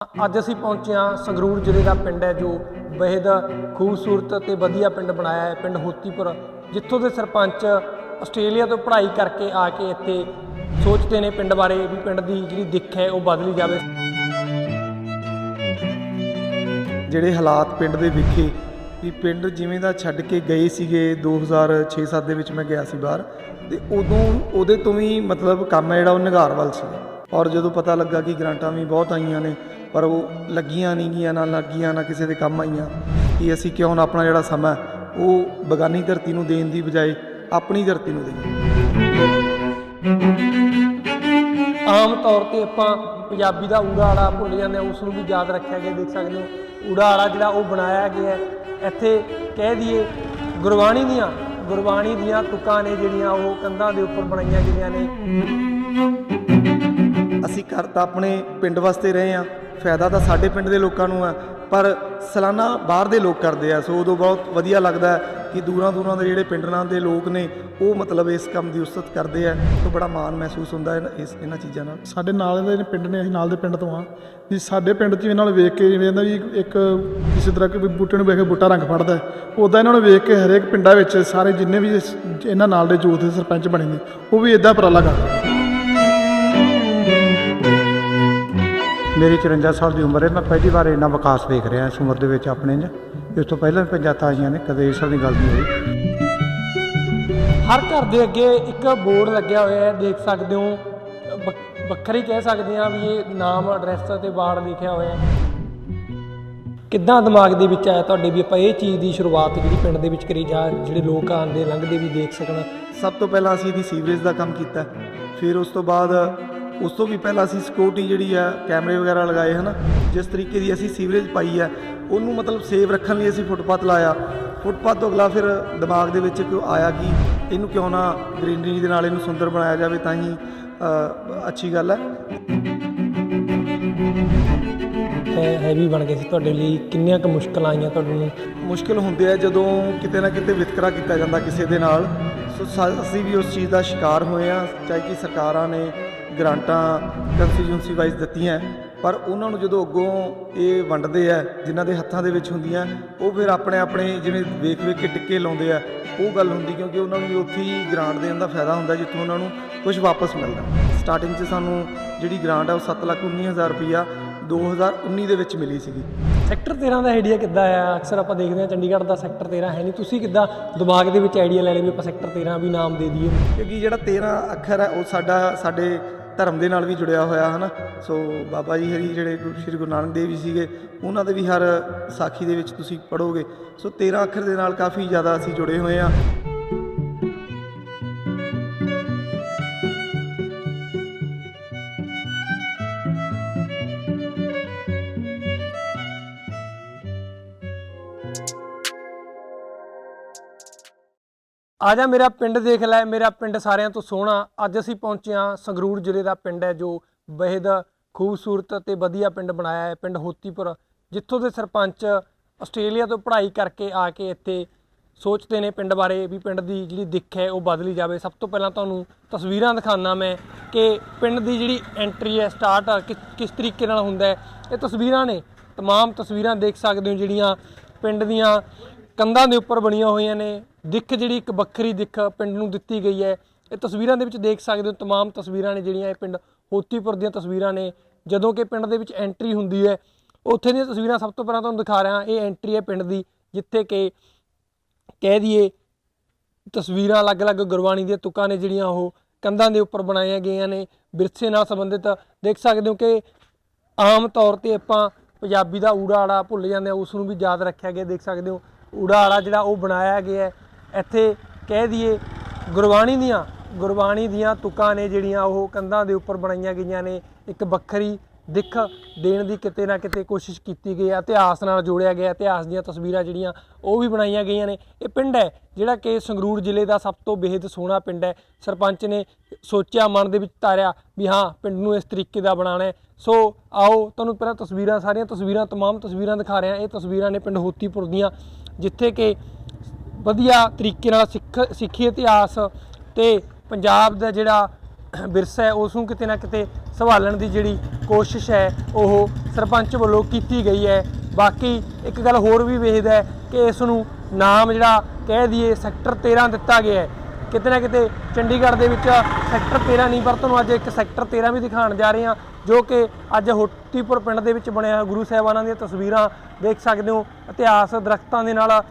ਅੱਜ ਅਸੀਂ ਪਹੁੰਚੇ ਹਾਂ ਸੰਗਰੂਰ ਜ਼ਿਲ੍ਹੇ ਦਾ ਪਿੰਡ ਹੈ ਜੋ ਬੇहद ਖੂਬਸੂਰਤ ਤੇ ਵਧੀਆ ਪਿੰਡ ਬਣਾਇਆ ਹੈ। ਪਿੰਡ ਹੋਤੀਪੁਰ, ਜਿੱਥੋਂ ਦੇ ਸਰਪੰਚ ਆਸਟ੍ਰੇਲੀਆ ਤੋਂ ਪੜ੍ਹਾਈ ਕਰਕੇ ਆ ਕੇ ਇੱਥੇ ਸੋਚਦੇ ਨੇ ਪਿੰਡ ਬਾਰੇ ਵੀ ਪਿੰਡ ਦੀ ਜਿਹੜੀ ਦਿੱਖ ਹੈ ਉਹ ਬਦਲੀ ਜਾਵੇ। ਜਿਹੜੇ ਹਾਲਾਤ ਪਿੰਡ ਦੇ ਵਿਖੇ ਵੀ ਪਿੰਡ ਜਿਵੇਂ ਦਾ ਛੱਡ ਕੇ ਗਏ ਸੀਗੇ 2006-7 ਦੇ ਵਿੱਚ ਮੈਂ ਗਿਆ ਸੀ ਬਾਹਰ, ਤੇ ਉਹਦੇ ਤੋਂ ਵੀ ਮਤਲਬ ਕੰਮ ਹੈ ਜਿਹੜਾ ਉਹ ਨਿਗਾਰ ਵੱਲ ਸੀ। ਔਰ ਜਦੋਂ ਪਤਾ ਲੱਗਾ ਕਿ ਗ੍ਰਾਂਟਾਂ ਵੀ ਬਹੁਤ ਆਈਆਂ ਨੇ ਪਰ ਉਹ ਲੱਗੀਆਂ ਨਹੀਂ ਗਈਆਂ, ਨਾ ਲੱਗੀਆਂ ਨਾ ਕਿਸੇ ਦੇ ਕੰਮ ਆਈਆਂ, ਕਿ ਅਸੀਂ ਕਿਉਂ ਨਾ ਆਪਣਾ ਜਿਹੜਾ ਸਮਾਂ ਉਹ ਬਗਾਨੀ ਧਰਤੀ ਨੂੰ ਦੇਣ ਦੀ ਬਜਾਏ ਆਪਣੀ ਧਰਤੀ ਨੂੰ ਦੇਈਏ। ਆਮ ਤੌਰ ਤੇ ਆਪਾਂ ਪੰਜਾਬੀ ਦਾ ਊੜਾ ਆੜਾ ਭੁੱਲ ਜਾਂਦੇ ਹਾਂ, ਉਸ ਨੂੰ ਵੀ ਯਾਦ ਰੱਖਿਆ ਗਿਆ। ਦੇਖ ਸਕਦੇ ਹੋ ਊੜਾ ਆੜਾ ਜਿਹੜਾ ਉਹ ਬਣਾਇਆ ਗਿਆ ਇੱਥੇ, ਕਹਿ ਦਈਏ ਗੁਰਬਾਣੀ ਦੀਆਂ ਤੁਕਾਂ ਨੇ ਜਿਹੜੀਆਂ ਉਹ ਕੰਧਾਂ ਦੇ ਉੱਪਰ ਬਣਾਈਆਂ ਗਈਆਂ ਨੇ। ਅਸੀਂ ਕਰ ਤਾਂ ਆਪਣੇ ਪਿੰਡ ਵਾਸਤੇ ਰਹੇ ਹਾਂ, ਫਾਇਦਾ ਤਾਂ ਸਾਡੇ ਪਿੰਡ ਦੇ ਲੋਕਾਂ ਨੂੰ ਹੈ, ਪਰ ਸਾਲਾਨਾ ਬਾਹਰ ਦੇ ਲੋਕ ਕਰਦੇ ਆ। ਸੋ ਉਦੋਂ ਬਹੁਤ ਵਧੀਆ ਲੱਗਦਾ ਕਿ ਦੂਰਾਂ ਦੇ ਜਿਹੜੇ ਪਿੰਡਾਂ ਦੇ ਲੋਕ ਨੇ ਉਹ ਮਤਲਬ ਇਸ ਕੰਮ ਦੀ ਉਸਤਤ ਕਰਦੇ ਆ, ਤਾਂ ਬੜਾ ਮਾਣ ਮਹਿਸੂਸ ਹੁੰਦਾ ਹੈ ਇਹਨਾਂ ਚੀਜ਼ਾਂ ਨਾਲ। ਸਾਡੇ ਨਾਲ ਦੇ ਪਿੰਡ ਨੇ, ਅਸੀਂ ਨਾਲ ਦੇ ਪਿੰਡ ਤੋਂ ਆ ਵੀ ਸਾਡੇ ਪਿੰਡ 'ਚ ਇਹਨਾਂ ਨੂੰ ਵੇਖ ਕੇ ਜਿਵੇਂ ਕਹਿੰਦਾ ਵੀ ਇੱਕ ਕਿਸੇ ਤਰ੍ਹਾਂ ਕਿ ਬੂਟੇ ਨੂੰ ਵੇਖ ਕੇ ਬੂਟਾ ਰੰਗ ਫੜਦਾ, ਉੱਦਾਂ ਇਹਨਾਂ ਨੂੰ ਵੇਖ ਕੇ ਹਰੇਕ ਪਿੰਡਾਂ ਵਿੱਚ ਸਾਰੇ ਜਿੰਨੇ ਵੀ ਇਹਨਾਂ ਨਾਲ ਦੇ ਯੂਥ ਦੇ ਸਰਪੰਚ ਬਣੇ ਨੇ ਉਹ ਵੀ ਇੱਦਾਂ ਉਪਰਾਲਾ ਕਰਦੇ। ਮੇਰੀ 54 ਸਾਲ ਦੀ ਉਮਰ ਹੈ। ਮੈਂ ਪਹਿਲੀ ਵਾਰ ਇੰਨਾ ਵਿਕਾਸ ਵੇਖ ਰਿਹਾ ਇਸ ਉਮਰ ਦੇ ਵਿੱਚ ਆਪਣੇ 'ਚ। ਇਸ ਤੋਂ ਪਹਿਲਾਂ ਵੀ ਪੰਚਾਇਤਾਂ ਆਈਆਂ ਨੇ, ਕਦੇ ਇਸ ਤਰ੍ਹਾਂ ਦੀ ਗੱਲ ਨਹੀਂ ਹੋਈ। ਹਰ ਘਰ ਦੇ ਅੱਗੇ ਇੱਕ ਬੋਰਡ ਲੱਗਿਆ ਹੋਇਆ ਹੈ, ਦੇਖ ਸਕਦੇ ਹੋ। ਵੱਖਰੀ ਕਹਿ ਸਕਦੇ ਹਾਂ ਵੀ ਇਹ ਨਾਮ, ਐਡਰੈਸ ਤੇ ਵਾਰਡ ਲਿਖਿਆ ਹੋਇਆ ਹੈ। ਕਿੱਦਾਂ ਦਿਮਾਗ ਦੇ ਵਿੱਚ ਆਇਆ ਤੁਹਾਡੇ ਵੀ ਆਪਾਂ ਇਹ ਚੀਜ਼ ਦੀ ਸ਼ੁਰੂਆਤ ਜਿਹੜੀ ਪਿੰਡ ਦੇ ਵਿੱਚ ਕਰੀ, ਜਾਂ ਜਿਹੜੇ ਲੋਕ ਆਉਂਦੇ ਲੰਘਦੇ ਵੀ ਦੇਖ ਸਕਣ? ਸਭ ਤੋਂ ਪਹਿਲਾਂ ਅਸੀਂ ਇਹਦੀ ਸੀਵਰੇਜ ਦਾ ਕੰਮ ਕੀਤਾ, ਫਿਰ ਉਸ ਤੋਂ ਬਾਅਦ ਉਸ ਤੋਂ ਵੀ ਪਹਿਲਾਂ ਅਸੀਂ ਸਿਕਿਉਰਿਟੀ ਜਿਹੜੀ ਆ ਕੈਮਰੇ ਵਗੈਰਾ ਲਗਾਏ ਹਨ। ਜਿਸ ਤਰੀਕੇ ਦੀ ਅਸੀਂ ਸੀਵਰੇਜ ਪਾਈ ਹੈ ਉਹਨੂੰ ਮਤਲਬ ਸੇਵ ਰੱਖਣ ਲਈ ਅਸੀਂ ਫੁੱਟਪਾਥ ਲਾਇਆ। ਫੁੱਟਪਾਥ ਤੋਂ ਅਗਲਾ ਫਿਰ ਦਿਮਾਗ ਦੇ ਵਿੱਚ ਇੱਕ ਆਇਆ ਕਿ ਇਹਨੂੰ ਕਿਉਂ ਨਾ ਗ੍ਰੀਨਰੀ ਦੇ ਨਾਲ ਇਹਨੂੰ ਸੁੰਦਰ ਬਣਾਇਆ ਜਾਵੇ, ਤਾਂ ਹੀ ਅੱਛੀ ਗੱਲ ਹੈ। ਹੈਵੀ ਬਣ ਗਏ ਸੀ ਤੁਹਾਡੇ ਲਈ, ਕਿੰਨੀਆਂ ਕੁ ਮੁਸ਼ਕਲਾਂ ਆਈਆਂ ਤੁਹਾਨੂੰ? ਮੁਸ਼ਕਿਲ ਹੁੰਦੇ ਆ ਜਦੋਂ ਕਿਤੇ ਨਾ ਕਿਤੇ ਵਿਤਕਰਾ ਕੀਤਾ ਜਾਂਦਾ ਕਿਸੇ ਦੇ ਨਾਲ। ਸੋ ਅਸੀਂ ਵੀ ਉਸ ਚੀਜ਼ ਦਾ ਸ਼ਿਕਾਰ ਹੋਏ ਹਾਂ, ਚਾਹੇ ਕਿ ਸਰਕਾਰਾਂ ਨੇ ਗ੍ਰਾਂਟਾਂ ਕੰਸਟੀਚੂਐਂਸੀ ਵਾਈਜ਼ ਦਿੱਤੀਆਂ, ਪਰ ਉਹਨਾਂ ਨੂੰ ਜਦੋਂ ਅੱਗੋਂ ਇਹ ਵੰਡਦੇ ਆ ਜਿਨ੍ਹਾਂ ਦੇ ਹੱਥਾਂ ਦੇ ਵਿੱਚ ਹੁੰਦੀਆਂ, ਉਹ ਫਿਰ ਆਪਣੇ ਜਿਵੇਂ ਵੇਖ ਕੇ ਟਿੱਕੇ ਲਾਉਂਦੇ ਆ, ਉਹ ਗੱਲ ਹੁੰਦੀ, ਕਿਉਂਕਿ ਉਹਨਾਂ ਨੂੰ ਵੀ ਉੱਥੇ ਹੀ ਗ੍ਰਾਂਟ ਦੇਣ ਦਾ ਫਾਇਦਾ ਹੁੰਦਾ ਜਿੱਥੋਂ ਉਹਨਾਂ ਨੂੰ ਕੁਝ ਵਾਪਸ ਮਿਲਦਾ। ਸਟਾਰਟਿੰਗ 'ਚ ਸਾਨੂੰ ਜਿਹੜੀ ਗ੍ਰਾਂਟ ਆ ਉਹ 7,19,000 ਰੁਪਈਆ 2019 ਦੇ ਵਿੱਚ ਮਿਲੀ ਸੀਗੀ। ਸੈਕਟਰ 13 ਦਾ ਆਈਡੀਆ ਕਿੱਦਾਂ ਆਇਆ? ਅਕਸਰ ਆਪਾਂ ਦੇਖਦੇ ਹਾਂ ਚੰਡੀਗੜ੍ਹ ਦਾ ਸੈਕਟਰ 13 ਹੈ ਨਹੀਂ, ਤੁਸੀਂ ਕਿੱਦਾਂ ਦਿਮਾਗ ਦੇ ਵਿੱਚ ਆਈਡੀਆ ਲੈ ਲਿਆ ਵੀ ਆਪਾਂ ਸੈਕਟਰ 13 ਵੀ ਨਾਮ ਦੇ ਦਈਏ? ਕਿਉਂਕਿ ਜਿਹੜਾ 13 ਅੱਖਰ ਹੈ ਉਹ ਸਾਡੇ ਧਰਮ ਦੇ ਨਾਲ ਵੀ ਜੁੜਿਆ ਹੋਇਆ ਹੈ ਨਾ। ਸੋ ਬਾਬਾ ਜੀ ਹਰੀ ਜਿਹੜੇ ਸ਼੍ਰੀ ਗੁਰੂ ਨਾਨਕ ਦੇਵ ਜੀ ਸੀਗੇ, ਉਹਨਾਂ ਦੇ ਵੀ ਹਰ ਸਾਖੀ ਦੇ ਵਿੱਚ ਤੁਸੀਂ ਪੜ੍ਹੋਗੇ। ਸੋ 13 ਅੱਖਰ ਦੇ ਨਾਲ ਕਾਫੀ ਜ਼ਿਆਦਾ ਅਸੀਂ ਜੁੜੇ ਹੋਏ ਹਾਂ। ਆ ਜਾ ਮੇਰਾ ਪਿੰਡ ਦੇਖ ਲੈ, ਮੇਰਾ ਪਿੰਡ ਸਾਰਿਆਂ ਤੋਂ ਸੋਹਣਾ। ਅੱਜ ਅਸੀਂ ਪਹੁੰਚੇ ਹਾਂ ਸੰਗਰੂਰ ਜ਼ਿਲ੍ਹੇ ਦਾ ਪਿੰਡ ਹੈ ਜੋ ਬੇहद ਖੂਬਸੂਰਤ ਤੇ ਵਧੀਆ ਪਿੰਡ ਬਣਾਇਆ ਹੈ। ਪਿੰਡ ਹੋਤੀਪੁਰ, ਜਿੱਥੋਂ ਦੇ ਸਰਪੰਚ ਆਸਟ੍ਰੇਲੀਆ ਤੋਂ ਪੜ੍ਹਾਈ ਕਰਕੇ ਆ ਕੇ ਇੱਥੇ ਸੋਚਦੇ ਨੇ ਪਿੰਡ ਬਾਰੇ ਵੀ ਪਿੰਡ ਦੀ ਜਿਹੜੀ ਦਿੱਖ ਹੈ ਉਹ ਬਦਲੀ ਜਾਵੇ। ਸਭ ਤੋਂ ਪਹਿਲਾਂ ਤੁਹਾਨੂੰ ਤਸਵੀਰਾਂ ਦਿਖਾਉਣਾ ਮੈਂ ਕਿ ਪਿੰਡ ਦੀ ਜਿਹੜੀ ਐਂਟਰੀ ਹੈ, ਸਟਾਰਟ ਕਿਸ ਤਰੀਕੇ ਨਾਲ ਹੁੰਦਾ ਹੈ। ਇਹ ਤਸਵੀਰਾਂ ਨੇ, ਤਮਾਮ ਤਸਵੀਰਾਂ ਦੇਖ ਸਕਦੇ ਹੋ ਜਿਹੜੀਆਂ ਪਿੰਡ ਦੀਆਂ ਕੰਧਾਂ ਦੇ ਉੱਪਰ ਬਣੀਆਂ ਹੋਈਆਂ ਨੇ। ਦਿੱਖ ਜਿਹੜੀ ਇੱਕ ਵੱਖਰੀ ਦਿੱਖ ਪਿੰਡ ਨੂੰ ਦਿੱਤੀ ਗਈ ਹੈ। ਇਹ ਤਸਵੀਰਾਂ ਦੇ ਵਿੱਚ ਦੇਖ ਸਕਦੇ ਹੋ, ਤਮਾਮ ਤਸਵੀਰਾਂ ਨੇ ਜਿਹੜੀਆਂ ਇਹ ਪਿੰਡ ਹੋਤੀਪੁਰ ਦੀਆਂ ਤਸਵੀਰਾਂ ਨੇ। ਜਦੋਂ ਕਿ ਪਿੰਡ ਦੇ ਵਿੱਚ ਐਂਟਰੀ ਹੁੰਦੀ ਹੈ ਉੱਥੇ ਦੀਆਂ ਤਸਵੀਰਾਂ ਸਭ ਤੋਂ ਪਹਿਲਾਂ ਤੁਹਾਨੂੰ ਦਿਖਾ ਰਿਹਾ। ਇਹ ਐਂਟਰੀ ਹੈ ਪਿੰਡ ਦੀ, ਜਿੱਥੇ ਕਿ ਕਹਿ ਦਈਏ ਤਸਵੀਰਾਂ ਅਲੱਗ-ਅਲੱਗ ਗੁਰਬਾਣੀ ਦੀਆਂ ਤੁਕਾਂ ਨੇ ਜਿਹੜੀਆਂ ਉਹ ਕੰਧਾਂ ਦੇ ਉੱਪਰ ਬਣਾਈਆਂ ਗਈਆਂ ਨੇ, ਵਿਰਸੇ ਨਾਲ ਸੰਬੰਧਿਤ। ਦੇਖ ਸਕਦੇ ਹੋ ਕਿ ਆਮ ਤੌਰ ਤੇ ਆਪਾਂ ਪੰਜਾਬੀ ਦਾ ਊੜਾ ਆੜਾ ਭੁੱਲ ਜਾਂਦੇ ਹਾਂ, ਉਸ ਨੂੰ ਵੀ ਯਾਦ ਰੱਖਿਆ ਗਿਆ। ਦੇਖ ਸਕਦੇ ਹੋ ਊੜਾ ਆੜਾ ਜਿਹੜਾ ਉਹ ਬਣਾਇਆ ਗਿਆ ਇੱਥੇ, ਕਹਿ ਦਈਏ ਗੁਰਬਾਣੀ ਦੀਆਂ ਤੁਕਾਂ ਨੇ ਜਿਹੜੀਆਂ ਉਹ ਕੰਧਾਂ ਦੇ ਉੱਪਰ ਬਣਾਈਆਂ ਗਈਆਂ ਨੇ। ਇੱਕ ਵੱਖਰੀ ਦਿੱਖ ਦੇਣ ਦੀ ਕਿਤੇ ਨਾ ਕਿਤੇ ਕੋਸ਼ਿਸ਼ ਕੀਤੀ ਗਈ ਹੈ, ਇਤਿਹਾਸ ਨਾਲ ਜੋੜਿਆ ਗਿਆ। ਇਤਿਹਾਸ ਦੀਆਂ ਤਸਵੀਰਾਂ ਜਿਹੜੀਆਂ ਉਹ ਵੀ ਬਣਾਈਆਂ ਗਈਆਂ ਨੇ। ਇਹ ਪਿੰਡ ਹੈ ਜਿਹੜਾ ਕਿ ਸੰਗਰੂਰ ਜ਼ਿਲ੍ਹੇ ਦਾ ਸਭ ਤੋਂ ਬੇहद ਸੋਹਣਾ ਪਿੰਡ ਹੈ। ਸਰਪੰਚ ਨੇ ਸੋਚਿਆ, ਮਨ ਦੇ ਵਿੱਚ ਧਾਰਿਆ ਵੀ ਹਾਂ ਪਿੰਡ ਨੂੰ ਇਸ ਤਰੀਕੇ ਦਾ ਬਣਾਉਣਾ ਹੈ। ਸੋ ਆਓ ਤੁਹਾਨੂੰ ਪਹਿਲਾਂ ਤਮਾਮ ਤਸਵੀਰਾਂ ਦਿਖਾ ਰਿਹਾ। ਇਹ ਤਸਵੀਰਾਂ ਨੇ ਪਿੰਡ ਹੋਤੀਪੁਰ ਦੀਆਂ, ਜਿੱਥੇ ਕਿ ਵਧੀਆ ਤਰੀਕੇ ਨਾਲ ਸਿੱਖੀ ਇਤਿਹਾਸ ਤੇ ਪੰਜਾਬ ਦਾ ਜਿਹੜਾ ਵਿਰਸਾ ਹੈ ਉਸ ਨੂੰ ਕਿਤੇ ਨਾ ਕਿਤੇ ਸੰਭਾਲਣ ਦੀ ਜਿਹੜੀ ਕੋਸ਼ਿਸ਼ ਹੈ ਉਹ ਸਰਪੰਚ ਵੱਲੋਂ ਕੀਤੀ ਗਈ ਹੈ। ਬਾਕੀ ਇੱਕ ਗੱਲ ਹੋਰ ਵੀ ਵੇਖਦਾ ਹੈ ਕਿ ਇਸ ਨੂੰ ਨਾਮ ਜਿਹੜਾ ਕਹਿ ਦਈਏ ਸੈਕਟਰ 13 ਦਿੱਤਾ ਗਿਆ ਹੈ। ਕਿਤੇ ਨਾ ਕਿਤੇ ਚੰਡੀਗੜ੍ਹ ਦੇ ਵਿੱਚ ਸੈਕਟਰ 13 ਨਹੀਂ, ਪਰ ਤੁਹਾਨੂੰ ਅੱਜ ਇੱਕ ਸੈਕਟਰ 13 ਵੀ ਦਿਖਾਉਣ ਜਾ ਰਹੇ ਹਾਂ, ਜੋ ਕਿ ਅੱਜ ਹੋਤੀਪੁਰ ਪਿੰਡ ਦੇ ਵਿੱਚ ਬਣਿਆ। ਗੁਰੂ ਸਾਹਿਬਾਨਾਂ ਦੀਆਂ ਤਸਵੀਰਾਂ ਦੇਖ ਸਕਦੇ ਹੋ। ਇਤਿਹਾਸ ਦਰਖਤਾਂ ਦੇ ਨਾਲ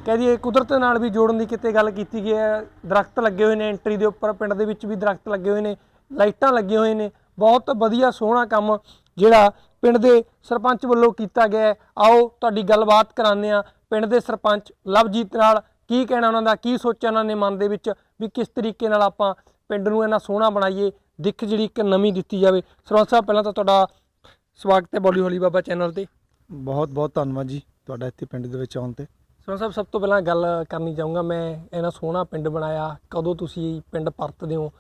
ਕਹਿ ਦਈਏ ਕੁਦਰਤ ਨਾਲ ਵੀ ਜੋੜਨ ਦੀ ਕਿਤੇ ਗੱਲ ਕੀਤੀ ਗਈ ਹੈ। ਦਰਖਤ ਲੱਗੇ ਹੋਏ ਨੇ ਐਂਟਰੀ ਦੇ ਉੱਪਰ, ਪਿੰਡ ਦੇ ਵਿੱਚ ਵੀ ਦਰਖਤ ਲੱਗੇ ਹੋਏ ਨੇ, ਲਾਈਟਾਂ ਲੱਗੀਆਂ ਹੋਏ ਨੇ। ਬਹੁਤ ਵਧੀਆ ਸੋਹਣਾ ਕੰਮ ਜਿਹੜਾ ਪਿੰਡ ਦੇ ਸਰਪੰਚ ਵੱਲੋਂ ਕੀਤਾ ਗਿਆ ਹੈ। ਆਓ ਤੁਹਾਡੀ ਗੱਲਬਾਤ ਕਰਾਉਂਦੇ ਹਾਂ ਪਿੰਡ ਦੇ ਸਰਪੰਚ ਲਵਜੀਤ ਨਾਲ। ਕੀ ਕਹਿਣਾ ਉਹਨਾਂ ਦਾ, ਕੀ ਸੋਚਿਆ ਉਹਨਾਂ ਨੇ ਮਨ ਦੇ ਵਿੱਚ ਵੀ ਕਿਸ ਤਰੀਕੇ ਨਾਲ ਆਪਾਂ ਪਿੰਡ ਨੂੰ ਇੰਨਾ ਸੋਹਣਾ ਬਣਾਈਏ, ਦਿੱਖ ਜਿਹੜੀ ਇੱਕ ਨਵੀਂ ਦਿੱਤੀ ਜਾਵੇ। ਸਰਪੰਚ ਸਾਹਿਬ ਪਹਿਲਾਂ ਤਾਂ ਤੁਹਾਡਾ ਸਵਾਗਤ ਹੈ ਬੋਲੀ ਹੌਲੀ ਬਾਬਾ ਚੈਨਲ ਤੇ। ਬਹੁਤ ਬਹੁਤ ਧੰਨਵਾਦ ਜੀ ਤੁਹਾਡਾ ਇੱਥੇ ਪਿੰਡ ਦੇ ਵਿੱਚ ਆਉਣ ਤੇ। ਸਰਪੰਚ ਸਾਹਿਬ ਸਭ ਤੋਂ ਪਹਿਲਾਂ ਗੱਲ ਕਰਨੀ ਚਾਹੂੰਗਾ, ਮੈਂ ਇੰਨਾ ਸੋਹਣਾ ਪਿੰਡ ਬਣਾਇਆ, ਕਦੋਂ ਤੁਸੀਂ ਪਿੰਡ ਪਰਤਦੇ ਹੋ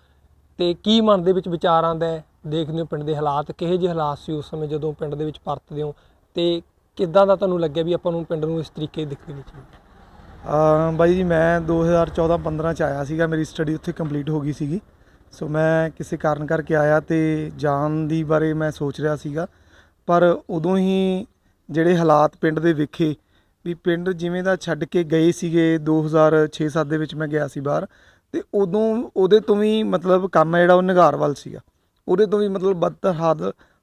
ਤੇ ਕੀ ਮਨ ਦੇ ਵਿੱਚ ਵਿਚਾਰ ਆਉਂਦਾ ਹੈ? ਦੇਖਦੇ ਹੋ ਪਿੰਡ ਦੇ ਹਾਲਾਤ ਕਿਹੋ ਜਿਹੇ ਹਾਲਾਤ ਸੀ ਉਸ ਸਮੇਂ ਜਦੋਂ ਪਿੰਡ ਦੇ ਵਿੱਚ ਪਰਤਦੇ ਹੋ, ਤੇ ਕਿੱਦਾਂ ਦਾ ਤੁਹਾਨੂੰ ਲੱਗਿਆ ਵੀ ਆਪਾਂ ਨੂੰ ਪਿੰਡ ਨੂੰ ਇਸ ਤਰੀਕੇ ਦੀ ਦਿਖ ਦੇਣੀ ਚਾਹੀਦੀ? ਬਾਈ ਜੀ ਮੈਂ 2014-15 ਚ ਆਇਆ ਸੀਗਾ, ਮੇਰੀ ਸਟੱਡੀ ਉੱਥੇ ਕੰਪਲੀਟ ਹੋ ਗਈ ਸੀਗੀ। ਸੋ ਮੈਂ ਕਿਸੇ ਕਾਰਨ ਕਰਕੇ ਆਇਆ ਤੇ ਜਾਣ ਦੀ ਬਾਰੇ ਮੈਂ ਸੋਚ ਰਿਹਾ ਸੀਗਾ, ਪਰ ਉਦੋਂ ਹੀ ਜਿਹੜੇ ਹਾਲਾਤ ਪਿੰਡ ਦੇ ਵੇਖੇ ਵੀ ਪਿੰਡ ਜਿਵੇਂ ਦਾ ਛੱਡ ਕੇ ਗਏ ਸੀਗੇ 2006-7 ਦੇ ਵਿੱਚ ਮੈਂ ਗਿਆ ਸੀ ਬਾਹਰ, ਤੇ ਉਹਦੇ ਤੋਂ ਵੀ ਮਤਲਬ ਕੰਮ ਹੈ ਜਿਹੜਾ ਉਹ ਨਿਗਾਰ ਵੱਲ ਸੀਗਾ। ਉਹਦੇ ਤੋਂ ਵੀ ਮਤਲਬ ਬਦਤਰ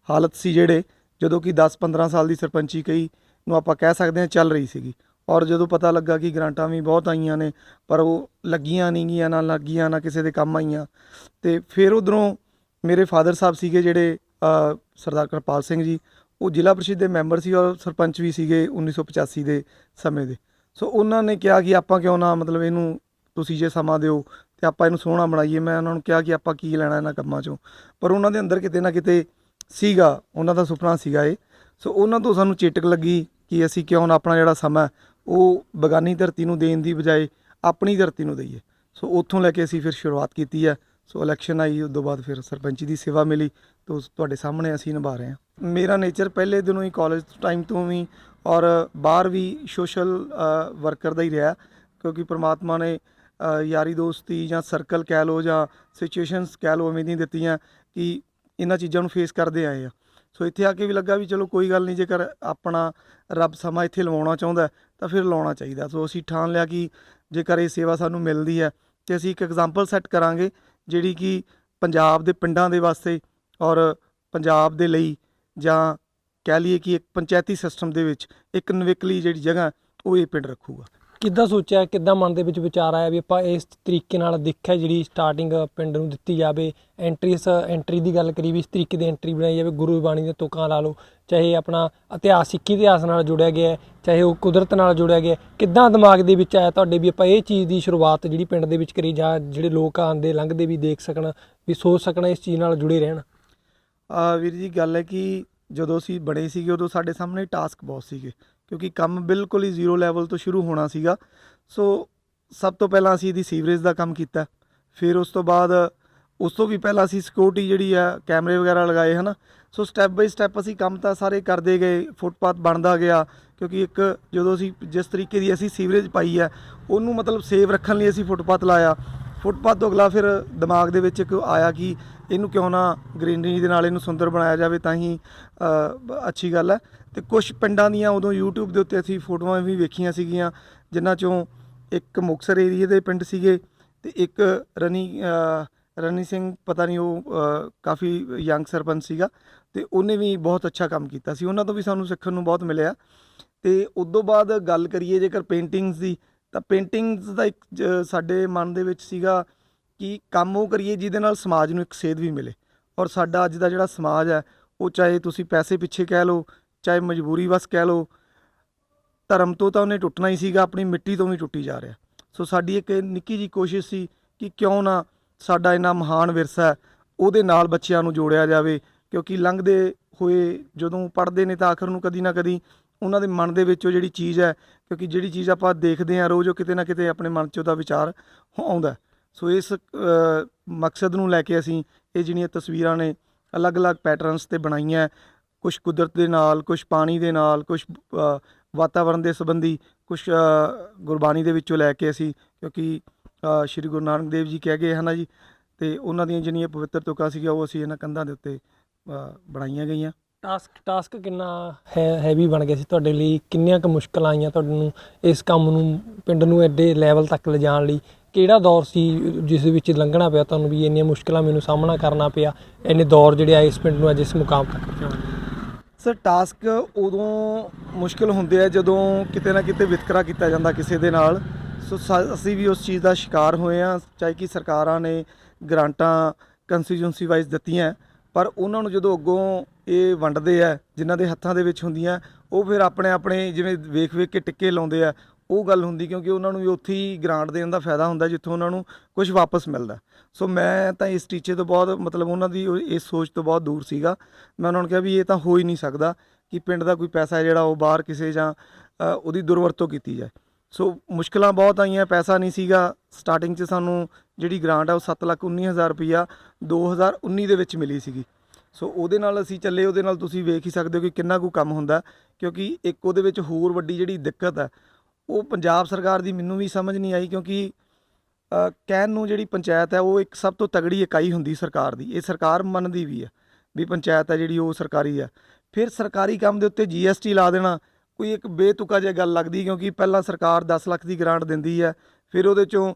ਹਾਲਤ ਸੀ ਜਿਹੜੇ, ਜਦੋਂ ਕਿ 10-15 ਸਾਲ ਦੀ ਸਰਪੰਚੀ ਕਈ ਨੂੰ ਆਪਾਂ ਕਹਿ ਸਕਦੇ ਹਾਂ ਚੱਲ ਰਹੀ ਸੀਗੀ। ਔਰ ਜਦੋਂ ਪਤਾ ਲੱਗਾ ਕਿ ਗ੍ਰਾਂਟਾਂ ਵੀ ਬਹੁਤ ਆਈਆਂ ਨੇ ਪਰ ਉਹ ਲੱਗੀਆਂ ਨਹੀਂ ਗੀਆਂ, ਨਾ ਲੱਗੀਆਂ ਨਾ ਕਿਸੇ ਦੇ ਕੰਮ ਆਈਆਂ, ਤੇ ਫਿਰ ਉਧਰੋਂ ਮੇਰੇ ਫਾਦਰ ਸਾਹਿਬ ਸੀਗੇ ਜਿਹੜੇ ਸਰਦਾਰ ਕਿਰਪਾਲ ਸਿੰਘ ਜੀ, ਉਹ ਜ਼ਿਲ੍ਹਾ ਪ੍ਰੀਸ਼ਦ ਦੇ ਮੈਂਬਰ ਸੀ ਔਰ ਸਰਪੰਚ ਵੀ ਸੀਗੇ 1985 ਦੇ ਸਮੇਂ ਦੇ। ਸੋ ਉਹਨਾਂ ਨੇ ਕਿਹਾ ਕਿ ਆਪਾਂ ਕਿਉਂ ਨਾ ਮਤਲਬ ਇਹਨੂੰ ਤੁਸੀਂ ਜੇ ਸਮਾਂ ਦਿਓ ਤੇ ਆਪਾਂ ਇਹਨੂੰ ਸੋਹਣਾ ਬਣਾਈਏ। ਮੈਂ ਉਹਨਾਂ ਨੂੰ ਕਿਹਾ ਕਿ ਆਪਾਂ ਕੀ ਲੈਣਾ ਇਹਨਾਂ ਕੰਮਾਂ 'ਚੋਂ, ਪਰ ਉਹਨਾਂ ਦੇ ਅੰਦਰ ਕਿਤੇ ਨਾ ਕਿਤੇ ਸੀਗਾ, ਉਹਨਾਂ ਦਾ ਸੁਪਨਾ ਸੀਗਾ ਇਹ। ਸੋ ਉਹਨਾਂ ਤੋਂ ਸਾਨੂੰ ਚੇਟਕ ਲੱਗੀ ਕਿ ਅਸੀਂ ਕਿਉਂ ਨਾ ਆਪਣਾ ਜਿਹੜਾ ਸਮਾਂ ਉਹ ਬਗਾਨੀ ਧਰਤੀ ਨੂੰ ਦੇਣ ਦੀ ਬਜਾਏ ਆਪਣੀ ਧਰਤੀ ਨੂੰ ਦਈਏ। ਸੋ ਉੱਥੋਂ ਲੈ ਕੇ ਅਸੀਂ ਫਿਰ ਸ਼ੁਰੂਆਤ ਕੀਤੀ ਹੈ। ਸੋ ਇਲੈਕਸ਼ਨ ਆਈ, ਉਸ ਤੋਂ ਬਾਅਦ ਫਿਰ ਸਰਪੰਚੀ ਦੀ ਸੇਵਾ ਮਿਲੀ, ਤਾਂ ਤੁਹਾਡੇ ਸਾਹਮਣੇ ਅਸੀਂ ਨਿਭਾ ਰਹੇ ਹਾਂ। ਮੇਰਾ ਨੇਚਰ ਪਹਿਲੇ ਦਿਨੋਂ ਹੀ ਕਾਲਜ ਟਾਈਮ ਤੋਂ ਵੀ ਔਰ ਬਾਹਰ ਵੀ ਸੋਸ਼ਲ ਵਰਕਰ ਦਾ ਹੀ ਰਿਹਾ, ਕਿਉਂਕਿ ਪ੍ਰਮਾਤਮਾ ਨੇ ਯਾਰੀ ਦੋਸਤੀ ਜਾਂ ਸਰਕਲ ਕਹਿ ਲਓ ਜਾਂ ਸਿਚੁਏਸ਼ਨਸ ਕਹਿ ਲਓ ਉਵੇਂ ਦੀਆਂ ਦਿੱਤੀਆਂ ਕਿ ਇਹਨਾਂ ਚੀਜ਼ਾਂ ਨੂੰ ਫੇਸ ਕਰਦੇ ਆਏ ਆ। ਸੋ ਇੱਥੇ ਆ ਕੇ ਵੀ ਲੱਗਾ ਵੀ ਚਲੋ ਕੋਈ ਗੱਲ ਨਹੀਂ, ਜੇਕਰ ਆਪਣਾ ਰੱਬ ਸਮਾਂ ਇੱਥੇ ਲਵਾਉਣਾ ਚਾਹੁੰਦਾ ਤਾਂ ਫਿਰ ਲਾਉਣਾ ਚਾਹੀਦਾ। ਸੋ ਅਸੀਂ ਠਾਣ ਲਿਆ ਕਿ ਜੇਕਰ ਇਹ ਸੇਵਾ ਸਾਨੂੰ ਮਿਲਦੀ ਹੈ ਤੇ ਅਸੀਂ ਇੱਕ ਐਗਜ਼ਾਮਪਲ ਸੈੱਟ ਕਰਾਂਗੇ ਜਿਹੜੀ ਕਿ ਪੰਜਾਬ ਦੇ ਪਿੰਡਾਂ ਦੇ ਵਾਸਤੇ ਔਰ ਪੰਜਾਬ ਦੇ ਲਈ, ਜਾਂ ਕਹਿ ਲਈਏ ਕਿ ਇੱਕ ਪੰਚਾਇਤੀ ਸਿਸਟਮ ਦੇ ਵਿੱਚ ਇੱਕ ਨਿਵੇਕਲੀ ਜਿਹੜੀ ਜਗ੍ਹਾ ਉਹ ਇਹ ਪਿੰਡ ਰੱਖੂਗਾ। ਕਿੱਦਾਂ ਸੋਚਿਆ, ਕਿੱਦਾਂ ਮਨ ਦੇ ਵਿੱਚ ਵਿਚਾਰ ਆਇਆ ਵੀ ਆਪਾਂ ਇਸ ਤਰੀਕੇ ਨਾਲ ਦੇਖਿਆ ਜਿਹੜੀ ਸਟਾਰਟਿੰਗ ਪਿੰਡ ਨੂੰ ਦਿੱਤੀ ਜਾਵੇ? ਐਂਟਰੀ ਦੀ ਗੱਲ ਕਰੀ ਵੀ ਇਸ ਤਰੀਕੇ ਦੀ ਐਂਟਰੀ ਬਣਾਈ ਜਾਵੇ, ਗੁਰੂ ਬਾਣੀ ਦੇ ਤੁਕਾਂ ਲਾ ਲਓ, ਚਾਹੇ ਆਪਣਾ ਸਿੱਖੀ ਇਤਿਹਾਸ ਨਾਲ ਜੁੜਿਆ ਗਿਆ, ਚਾਹੇ ਉਹ ਕੁਦਰਤ ਨਾਲ ਜੁੜਿਆ ਗਿਆ। ਕਿੱਦਾਂ ਦਿਮਾਗ ਦੇ ਵਿੱਚ ਆਇਆ ਤੁਹਾਡੇ ਵੀ ਆਪਾਂ ਇਹ ਚੀਜ਼ ਦੀ ਸ਼ੁਰੂਆਤ ਜਿਹੜੀ ਪਿੰਡ ਦੇ ਵਿੱਚ ਕਰੀ, ਜਾਂ ਜਿਹੜੇ ਲੋਕ ਆਉਂਦੇ ਲੰਘਦੇ ਵੀ ਦੇਖ ਸਕਣ, ਵੀ ਸੋਚ ਸਕਣ, ਇਸ ਚੀਜ਼ ਨਾਲ ਜੁੜੇ ਰਹਿਣ? ਵੀਰ ਜੀ ਗੱਲ ਹੈ ਕਿ ਜਦੋਂ ਅਸੀਂ ਬਣੇ ਸੀਗੇ ਉਦੋਂ ਸਾਡੇ ਸਾਹਮਣੇ ਟਾਸਕ ਬਹੁਤ ਸੀਗੇ, ਕਿਉਂਕਿ ਕੰਮ ਬਿਲਕੁਲ ਹੀ ਜ਼ੀਰੋ ਲੈਵਲ ਤੋਂ ਸ਼ੁਰੂ ਹੋਣਾ ਸੀਗਾ। ਸੋ ਸਭ ਤੋਂ ਪਹਿਲਾਂ ਅਸੀਂ ਇਹਦੀ ਸੀਵਰੇਜ ਦਾ ਕੰਮ ਕੀਤਾ, ਫਿਰ ਉਸ ਤੋਂ ਬਾਅਦ ਉਸ ਤੋਂ ਵੀ ਪਹਿਲਾਂ ਅਸੀਂ ਸਿਕਿਉਰਿਟੀ ਜਿਹੜੀ ਆ ਕੈਮਰੇ ਵਗੈਰਾ ਲਗਾਏ ਹੈ ਨਾ। ਸੋ ਸਟੈਪ ਬਾਈ ਸਟੈਪ ਅਸੀਂ ਕੰਮ ਤਾਂ ਸਾਰੇ ਕਰਦੇ ਗਏ, ਫੁੱਟਪਾਥ ਬਣਦਾ ਗਿਆ, ਕਿਉਂਕਿ ਇੱਕ ਜਦੋਂ ਅਸੀਂ ਜਿਸ ਤਰੀਕੇ ਦੀ ਅਸੀਂ ਸੀਵਰੇਜ ਪਾਈ ਹੈ ਉਹਨੂੰ ਮਤਲਬ ਸੇਵ ਰੱਖਣ ਲਈ ਅਸੀਂ ਫੁੱਟਪਾਥ ਲਾਇਆ। ਫੁੱਟਪਾਥ ਤੋਂ ਅਗਲਾ ਫਿਰ ਦਿਮਾਗ ਦੇ ਵਿੱਚ ਇੱਕ ਆਇਆ ਕਿ ਇਹਨੂੰ ਕਿਉਂ ਨਾ ਗ੍ਰੀਨਰੀ ਦੇ ਨਾਲ ਇਹਨੂੰ ਸੁੰਦਰ ਬਣਾਇਆ ਜਾਵੇ, ਤਾਂ ਹੀ ਅੱਛੀ ਗੱਲ ਹੈ। ਅਤੇ ਕੁਛ ਪਿੰਡਾਂ ਦੀਆਂ ਉਦੋਂ YouTube ਦੇ ਉੱਤੇ ਅਸੀਂ ਫੋਟੋਆਂ ਵੀ ਵੇਖੀਆਂ ਸੀਗੀਆਂ, ਜਿਨ੍ਹਾਂ 'ਚੋਂ ਇੱਕ ਮੁਕਤਸਰ ਏਰੀਏ ਦੇ ਪਿੰਡ ਸੀਗੇ ਅਤੇ ਇੱਕ ਰਣੀ ਸਿੰਘ, ਪਤਾ ਨਹੀਂ ਉਹ ਕਾਫੀ ਯੰਗ ਸਰਪੰਚ ਸੀਗਾ, ਅਤੇ ਉਹਨੇ ਵੀ ਬਹੁਤ ਅੱਛਾ ਕੰਮ ਕੀਤਾ ਸੀ। ਉਹਨਾਂ ਤੋਂ ਵੀ ਸਾਨੂੰ ਸਿੱਖਣ ਨੂੰ ਬਹੁਤ ਮਿਲਿਆ। ਅਤੇ ਉਸ ਤੋਂ ਬਾਅਦ ਗੱਲ ਕਰੀਏ ਜੇਕਰ ਪੇਂਟਿੰਗਸ ਦੀ, ਤਾਂ ਪੇਂਟਿੰਗਸ ਦਾ ਇੱਕ ਸਾਡੇ ਮਨ ਦੇ ਵਿੱਚ ਸੀਗਾ ਕਿ ਕੰਮ ਉਹ ਕਰੀਏ ਜਿਹਦੇ ਨਾਲ ਸਮਾਜ ਨੂੰ ਇੱਕ ਸੇਧ ਵੀ ਮਿਲੇ। ਔਰ ਸਾਡਾ ਅੱਜ ਦਾ ਜਿਹੜਾ ਸਮਾਜ ਹੈ ਉਹ, ਚਾਹੇ ਤੁਸੀਂ ਪੈਸੇ ਪਿੱਛੇ ਕਹਿ ਲਓ, ਚਾਹੇ ਮਜਬੂਰੀ ਬਸ ਕਹਿ ਲਓ, ਧਰਮ ਤੋਂ ਤਾਂ ਉਹਨੇ ਟੁੱਟਣਾ ਹੀ ਸੀਗਾ, ਆਪਣੀ ਮਿੱਟੀ ਤੋਂ ਵੀ ਟੁੱਟੀ ਜਾ ਰਿਹਾ। ਸੋ ਸਾਡੀ ਇੱਕ ਨਿੱਕੀ ਜਿਹੀ ਕੋਸ਼ਿਸ਼ ਸੀ ਕਿ ਕਿਉਂ ਨਾ ਸਾਡਾ ਇੰਨਾ ਮਹਾਨ ਵਿਰਸਾ ਹੈ ਉਹਦੇ ਨਾਲ ਬੱਚਿਆਂ ਨੂੰ ਜੋੜਿਆ ਜਾਵੇ, ਕਿਉਂਕਿ ਲੰਘਦੇ ਹੋਏ ਜਦੋਂ ਪੜ੍ਹਦੇ ਨੇ ਤਾਂ ਆਖਰ ਨੂੰ ਕਦੀ ਨਾ ਕਦੀ ਉਹਨਾਂ ਦੇ ਮਨ ਦੇ ਵਿੱਚ ਉਹ ਜਿਹੜੀ ਚੀਜ਼ ਹੈ, ਕਿਉਂਕਿ ਜਿਹੜੀ ਚੀਜ਼ ਆਪਾਂ ਦੇਖਦੇ ਹਾਂ ਰੋਜ਼, ਉਹ ਕਿਤੇ ਨਾ ਕਿਤੇ ਆਪਣੇ ਮਨ 'ਚ ਉਹਦਾ ਵਿਚਾਰ ਆਉਂਦਾ। ਸੋ ਇਸ ਮਕਸਦ ਨੂੰ ਲੈ ਕੇ ਅਸੀਂ ਇਹ ਜਿਹੜੀਆਂ ਤਸਵੀਰਾਂ ਨੇ ਅਲੱਗ-ਅਲੱਗ ਪੈਟਰਨਸ 'ਤੇ ਬਣਾਈਆਂ, ਕੁਛ ਕੁਦਰਤ ਦੇ ਨਾਲ, ਕੁਛ ਪਾਣੀ ਦੇ ਨਾਲ, ਕੁਛ ਵਾਤਾਵਰਨ ਦੇ ਸੰਬੰਧੀ, ਕੁਛ ਗੁਰਬਾਣੀ ਦੇ ਵਿੱਚੋਂ ਲੈ ਕੇ ਅਸੀਂ, ਕਿਉਂਕਿ ਸ਼੍ਰੀ ਗੁਰੂ ਨਾਨਕ ਦੇਵ ਜੀ ਕਹਿ ਗਏ ਹੈ ਨਾ ਜੀ, ਅਤੇ ਉਹਨਾਂ ਦੀਆਂ ਜਿਹੜੀਆਂ ਪਵਿੱਤਰ ਤੁਕਾਂ ਸੀਗੀਆਂ ਉਹ ਅਸੀਂ ਇਹਨਾਂ ਕੰਧਾਂ ਦੇ ਉੱਤੇ ਬਣਾਈਆਂ ਗਈਆਂ। ਟਾਸਕ ਕਿੰਨਾ ਹੈਵੀ ਬਣ ਗਿਆ ਸੀ ਤੁਹਾਡੇ ਲਈ? ਕਿੰਨੀਆਂ ਕੁ ਮੁਸ਼ਕਲਾਂ ਆਈਆਂ ਤੁਹਾਨੂੰ ਇਸ ਕੰਮ ਨੂੰ, ਪਿੰਡ ਨੂੰ ਐਡੇ ਲੈਵਲ ਤੱਕ ਲਿਜਾਣ ਲਈ? ਕਿਹੜਾ ਦੌਰ ਸੀ ਜਿਸ ਵਿੱਚ ਲੰਘਣਾ ਪਿਆ ਤੁਹਾਨੂੰ ਵੀ ਇੰਨੀਆਂ ਮੁਸ਼ਕਲਾਂ ਮੈਨੂੰ ਸਾਹਮਣਾ ਕਰਨਾ ਪਿਆ, ਇੰਨੇ ਦੌਰ ਜਿਹੜੇ ਆਏ ਇਸ ਪਿੰਡ ਨੂੰ ਅੱਜ ਇਸ ਮੁਕਾਮ ਤੱਕ ਪਹੁੰਚਾਉਣ ਲਈ? ਸਰ ਟਾਸਕ ਉਦੋਂ ਮੁਸ਼ਕਿਲ ਹੁੰਦੇ ਆ ਜਦੋਂ ਕਿਤੇ ਨਾ ਕਿਤੇ ਵਿਤਕਰਾ ਕੀਤਾ ਜਾਂਦਾ ਕਿਸੇ ਦੇ ਨਾਲ। ਸੋ ਅਸੀਂ ਵੀ ਉਸ ਚੀਜ਼ ਦਾ ਸ਼ਿਕਾਰ ਹੋਏ ਆ, ਚਾਹੇ ਕਿ ਸਰਕਾਰਾਂ ਨੇ ਗ੍ਰਾਂਟਾਂ ਕੰਸਟੀਚੁਐਂਸੀ ਵਾਈਜ਼ ਦਿੱਤੀਆਂ, ਪਰ ਉਹਨਾਂ ਨੂੰ ਜਦੋਂ ਅੱਗੋਂ ਇਹ ਵੰਡਦੇ ਆ ਜਿਨ੍ਹਾਂ ਦੇ ਹੱਥਾਂ ਦੇ ਵਿੱਚ ਹੁੰਦੀਆਂ, ਉਹ ਫਿਰ ਆਪਣੇ ਜਿਵੇਂ ਵੇਖ ਕੇ ਟਿੱਕੇ ਲਾਉਂਦੇ ਆ, ਉਹ ਗੱਲ ਹੁੰਦੀ, ਕਿਉਂਕਿ ਉਹਨਾਂ ਨੂੰ ਵੀ ਉੱਥੇ ਹੀ ਗ੍ਰਾਂਟ ਦੇਣ ਦਾ ਫਾਇਦਾ ਹੁੰਦਾ ਜਿੱਥੋਂ ਉਹਨਾਂ ਨੂੰ ਕੁਝ ਵਾਪਸ ਮਿਲਦਾ। ਸੋ ਮੈਂ ਤਾਂ ਇਸ ਟੀਚੇ ਤੋਂ ਬਹੁਤ ਮਤਲਬ ਉਹਨਾਂ ਦੀ ਇਸ ਸੋਚ ਤੋਂ ਬਹੁਤ ਦੂਰ ਸੀਗਾ। ਮੈਂ ਉਹਨਾਂ ਨੂੰ ਕਿਹਾ ਵੀ ਇਹ ਤਾਂ ਹੋ ਹੀ ਨਹੀਂ ਸਕਦਾ ਕਿ ਪਿੰਡ ਦਾ ਕੋਈ ਪੈਸਾ ਹੈ ਜਿਹੜਾ ਉਹ ਬਾਹਰ ਕਿਸੇ ਜਾਂ ਉਹਦੀ ਦੁਰਵਰਤੋਂ ਕੀਤੀ ਜਾਏ। ਸੋ ਮੁਸ਼ਕਲਾਂ ਬਹੁਤ ਆਈਆਂ, ਪੈਸਾ ਨਹੀਂ ਸੀਗਾ ਸਟਾਰਟਿੰਗ 'ਚ। ਸਾਨੂੰ ਜਿਹੜੀ ਗ੍ਰਾਂਟ ਆ ਉਹ 7,19,000 ਰੁਪਈਆ 2019 ਦੇ ਵਿੱਚ ਮਿਲੀ ਸੀਗੀ। ਸੋ ਉਹਦੇ ਨਾਲ ਅਸੀਂ ਚੱਲੇ, ਉਹਦੇ ਨਾਲ ਤੁਸੀਂ ਵੇਖ ਹੀ ਸਕਦੇ ਹੋ ਕਿ ਕਿੰਨਾ ਕੁ ਕੰਮ ਹੁੰਦਾ, ਕਿਉਂਕਿ ਇੱਕ ਉਹਦੇ ਵਿੱਚ ਹੋਰ ਵੱਡੀ ਜਿਹੜੀ ਦਿੱਕਤ ਹੈ ਉਹ ਪੰਜਾਬ ਸਰਕਾਰ ਦੀ ਮੈਨੂੰ ਵੀ ਸਮਝ ਨਹੀਂ ਆਈ, ਕਿਉਂਕਿ ਕਹਿਣ ਨੂੰ ਜਿਹੜੀ ਪੰਚਾਇਤ ਹੈ ਉਹ ਇੱਕ ਸਭ ਤੋਂ ਤਗੜੀ ਇਕਾਈ ਹੁੰਦੀ ਸਰਕਾਰ ਦੀ। ਇਹ ਸਰਕਾਰ ਮੰਨਦੀ ਵੀ ਹੈ ਵੀ ਪੰਚਾਇਤ ਹੈ ਜਿਹੜੀ ਉਹ ਸਰਕਾਰੀ ਹੈ। ਫਿਰ ਸਰਕਾਰੀ ਕੰਮ ਦੇ ਉੱਤੇ GST ਲਾ ਦੇਣਾ ਕੋਈ ਇੱਕ ਬੇਤੁਕਾ ਜਿਹੀ ਗੱਲ ਲੱਗਦੀ, ਕਿਉਂਕਿ ਪਹਿਲਾਂ ਸਰਕਾਰ 10 ਲੱਖ ਦੀ ਗ੍ਰਾਂਟ ਦਿੰਦੀ ਹੈ, ਫਿਰ ਉਹਦੇ 'ਚੋਂ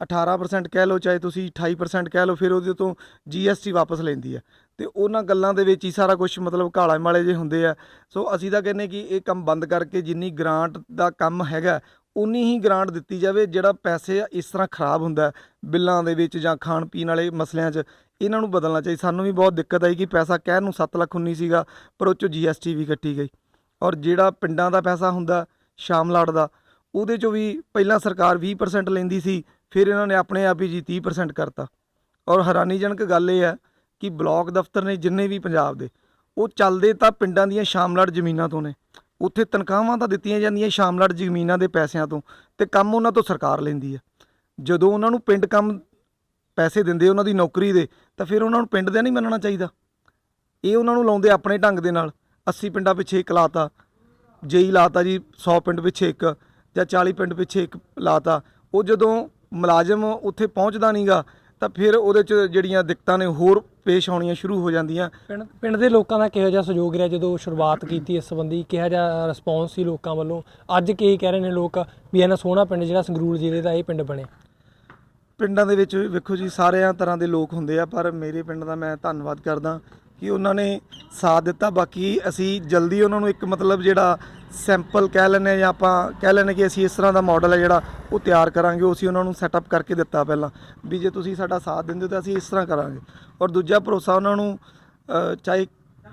18% ਕਹਿ ਲਓ, ਚਾਹੇ ਤੁਸੀਂ 28% ਕਹਿ ਲਓ, ਫਿਰ ਉਹਦੇ ਤੋਂ GST ਵਾਪਸ ਲੈਂਦੀ ਹੈ। ਅਤੇ ਉਹਨਾਂ ਗੱਲਾਂ ਦੇ ਵਿੱਚ ਹੀ ਸਾਰਾ ਕੁਛ ਮਤਲਬ ਘਾਲੇ ਮਾਲੇ ਜਿਹੇ ਹੁੰਦੇ ਆ। ਸੋ ਅਸੀਂ ਤਾਂ ਕਹਿੰਦੇ ਕਿ ਇਹ ਕੰਮ ਬੰਦ ਕਰਕੇ ਜਿੰਨੀ ਗ੍ਰਾਂਟ ਦਾ ਕੰਮ ਹੈਗਾ ਉਨੀ ਹੀ ਗ੍ਰਾਂਟ ਦਿੱਤੀ ਜਾਵੇ। ਜਿਹੜਾ ਪੈਸੇ ਇਸ ਤਰ੍ਹਾਂ ਖਰਾਬ ਹੁੰਦਾ ਬਿੱਲਾਂ ਦੇ ਵਿੱਚ ਜਾਂ ਖਾਣ ਪੀਣ ਵਾਲੇ ਮਸਲਿਆਂ 'ਚ, ਇਹਨਾਂ ਨੂੰ ਬਦਲਣਾ ਚਾਹੀਦਾ। ਸਾਨੂੰ ਵੀ ਬਹੁਤ ਦਿੱਕਤ ਆਈ ਕਿ ਪੈਸਾ ਕਹਿਣ ਨੂੰ 7,19,000 ਸੀਗਾ, ਪਰ ਉਹ 'ਚੋਂ GST ਵੀ ਕੱਟੀ ਗਈ। ਔਰ ਜਿਹੜਾ ਪਿੰਡਾਂ ਦਾ ਪੈਸਾ ਹੁੰਦਾ ਸ਼ਾਮਲਾਟ ਦਾ, ਉਹਦੇ 'ਚੋਂ ਵੀ ਪਹਿਲਾਂ ਸਰਕਾਰ 20% ਲੈਂਦੀ ਸੀ, ਫਿਰ ਇਹਨਾਂ ਨੇ ਆਪਣੇ ਆਪ ਹੀ ਜੀ 30% ਕਰਤਾ। ਔਰ ਹੈਰਾਨੀਜਨਕ ਗੱਲ ਇਹ ਹੈ ਕਿ ਬਲਾਕ ਦਫ਼ਤਰ ਨੇ ਜਿੰਨੇ ਵੀ ਪੰਜਾਬ ਦੇ, ਉਹ ਚੱਲਦੇ ਤਾਂ ਪਿੰਡਾਂ ਦੀਆਂ ਸ਼ਾਮਲਾਟ ਜ਼ਮੀਨਾਂ ਤੋਂ ਨੇ। ਉੱਥੇ ਤਨਖਾਹਾਂ ਤਾਂ ਦਿੱਤੀਆਂ ਜਾਂਦੀਆਂ ਸ਼ਾਮਲਾਟ ਜ਼ਮੀਨਾਂ ਦੇ ਪੈਸਿਆਂ ਤੋਂ, ਅਤੇ ਕੰਮ ਉਹਨਾਂ ਤੋਂ ਸਰਕਾਰ ਲੈਂਦੀ ਹੈ। ਜਦੋਂ ਉਹਨਾਂ ਨੂੰ ਪਿੰਡ ਕੰਮ ਪੈਸੇ ਦਿੰਦੇ ਉਹਨਾਂ ਦੀ ਨੌਕਰੀ ਦੇ, ਤਾਂ ਫਿਰ ਉਹਨਾਂ ਨੂੰ ਪਿੰਡ ਦਾ ਨਹੀਂ ਮੰਨਣਾ ਚਾਹੀਦਾ। ਇਹ ਉਹਨਾਂ ਨੂੰ ਲਾਉਂਦੇ ਆਪਣੇ ਢੰਗ ਦੇ ਨਾਲ। 80 ਪਿੰਡਾਂ ਪਿੱਛੇ ਇੱਕ ਲਾਤਾ, ਜੇਈ ਲਾਤਾ ਜੀ, 100 ਪਿੰਡ ਪਿੱਛੇ ਇੱਕ ਜਾਂ 40 ਪਿੰਡ ਪਿੱਛੇ ਇੱਕ ਲਾਤਾ। ਉਹ ਜਦੋਂ ਮੁਲਾਜ਼ਮ ਉੱਥੇ ਪਹੁੰਚਦਾ ਨਹੀਂਗਾ, ਤਾਂ ਫਿਰ ਉਹਦੇ 'ਚ ਜਿਹੜੀਆਂ ਦਿੱਕਤਾਂ ਨੇ ਹੋਰ ਪੇਸ਼ ਆਉਣੀਆਂ ਸ਼ੁਰੂ ਹੋ ਜਾਂਦੀਆਂ। ਪਿੰਡ ਦੇ ਲੋਕਾਂ ਦਾ ਕਿਹੋ ਜਿਹਾ ਸਹਿਯੋਗ ਰਿਹਾ ਜਦੋਂ ਸ਼ੁਰੂਆਤ ਕੀਤੀ ਇਸ ਸੰਬੰਧੀ? ਕਿਹੋ ਜਿਹਾ ਰਿਸਪੌਂਸ ਸੀ ਲੋਕਾਂ ਵੱਲੋਂ? ਅੱਜ ਕੀ ਕਹਿ ਰਹੇ ਨੇ ਲੋਕ ਵੀ ਇੰਨਾ ਸੋਹਣਾ ਪਿੰਡ ਜਿਹੜਾ ਸੰਗਰੂਰ ਜ਼ਿਲ੍ਹੇ ਦਾ ਇਹ ਪਿੰਡ ਬਣਿਆ? ਪਿੰਡਾਂ ਦੇ ਵਿੱਚ ਵੇਖੋ ਜੀ ਸਾਰਿਆਂ ਤਰ੍ਹਾਂ ਦੇ ਲੋਕ ਹੁੰਦੇ ਆ, ਪਰ ਮੇਰੇ ਪਿੰਡ ਦਾ ਮੈਂ ਧੰਨਵਾਦ ਕਰਦਾ ਕਿ ਉਹਨਾਂ ਨੇ ਸਾਥ ਦਿੱਤਾ। ਬਾਕੀ ਅਸੀਂ ਜਲਦੀ ਉਹਨਾਂ ਨੂੰ ਇੱਕ ਮਤਲਬ ਜਿਹੜਾ ਸੈਂਪਲ ਕਹਿ ਲੈਂਦੇ ਜਾਂ ਆਪਾਂ ਕਹਿ ਲੈਂਦੇ ਕਿ ਅਸੀਂ ਇਸ ਤਰ੍ਹਾਂ ਦਾ ਮਾਡਲ ਹੈ ਜਿਹੜਾ ਉਹ ਤਿਆਰ ਕਰਾਂਗੇ। ਉਹ ਅਸੀਂ ਉਹਨਾਂ ਨੂੰ ਸੈਟਅਪ ਕਰਕੇ ਦਿੱਤਾ ਪਹਿਲਾਂ ਵੀ ਜੇ ਤੁਸੀਂ ਸਾਡਾ ਸਾਥ ਦਿੰਦੇ ਹੋ ਤਾਂ ਅਸੀਂ ਇਸ ਤਰ੍ਹਾਂ ਕਰਾਂਗੇ। ਔਰ ਦੂਜਾ ਭਰੋਸਾ ਉਹਨਾਂ ਨੂੰ ਚਾਹੇ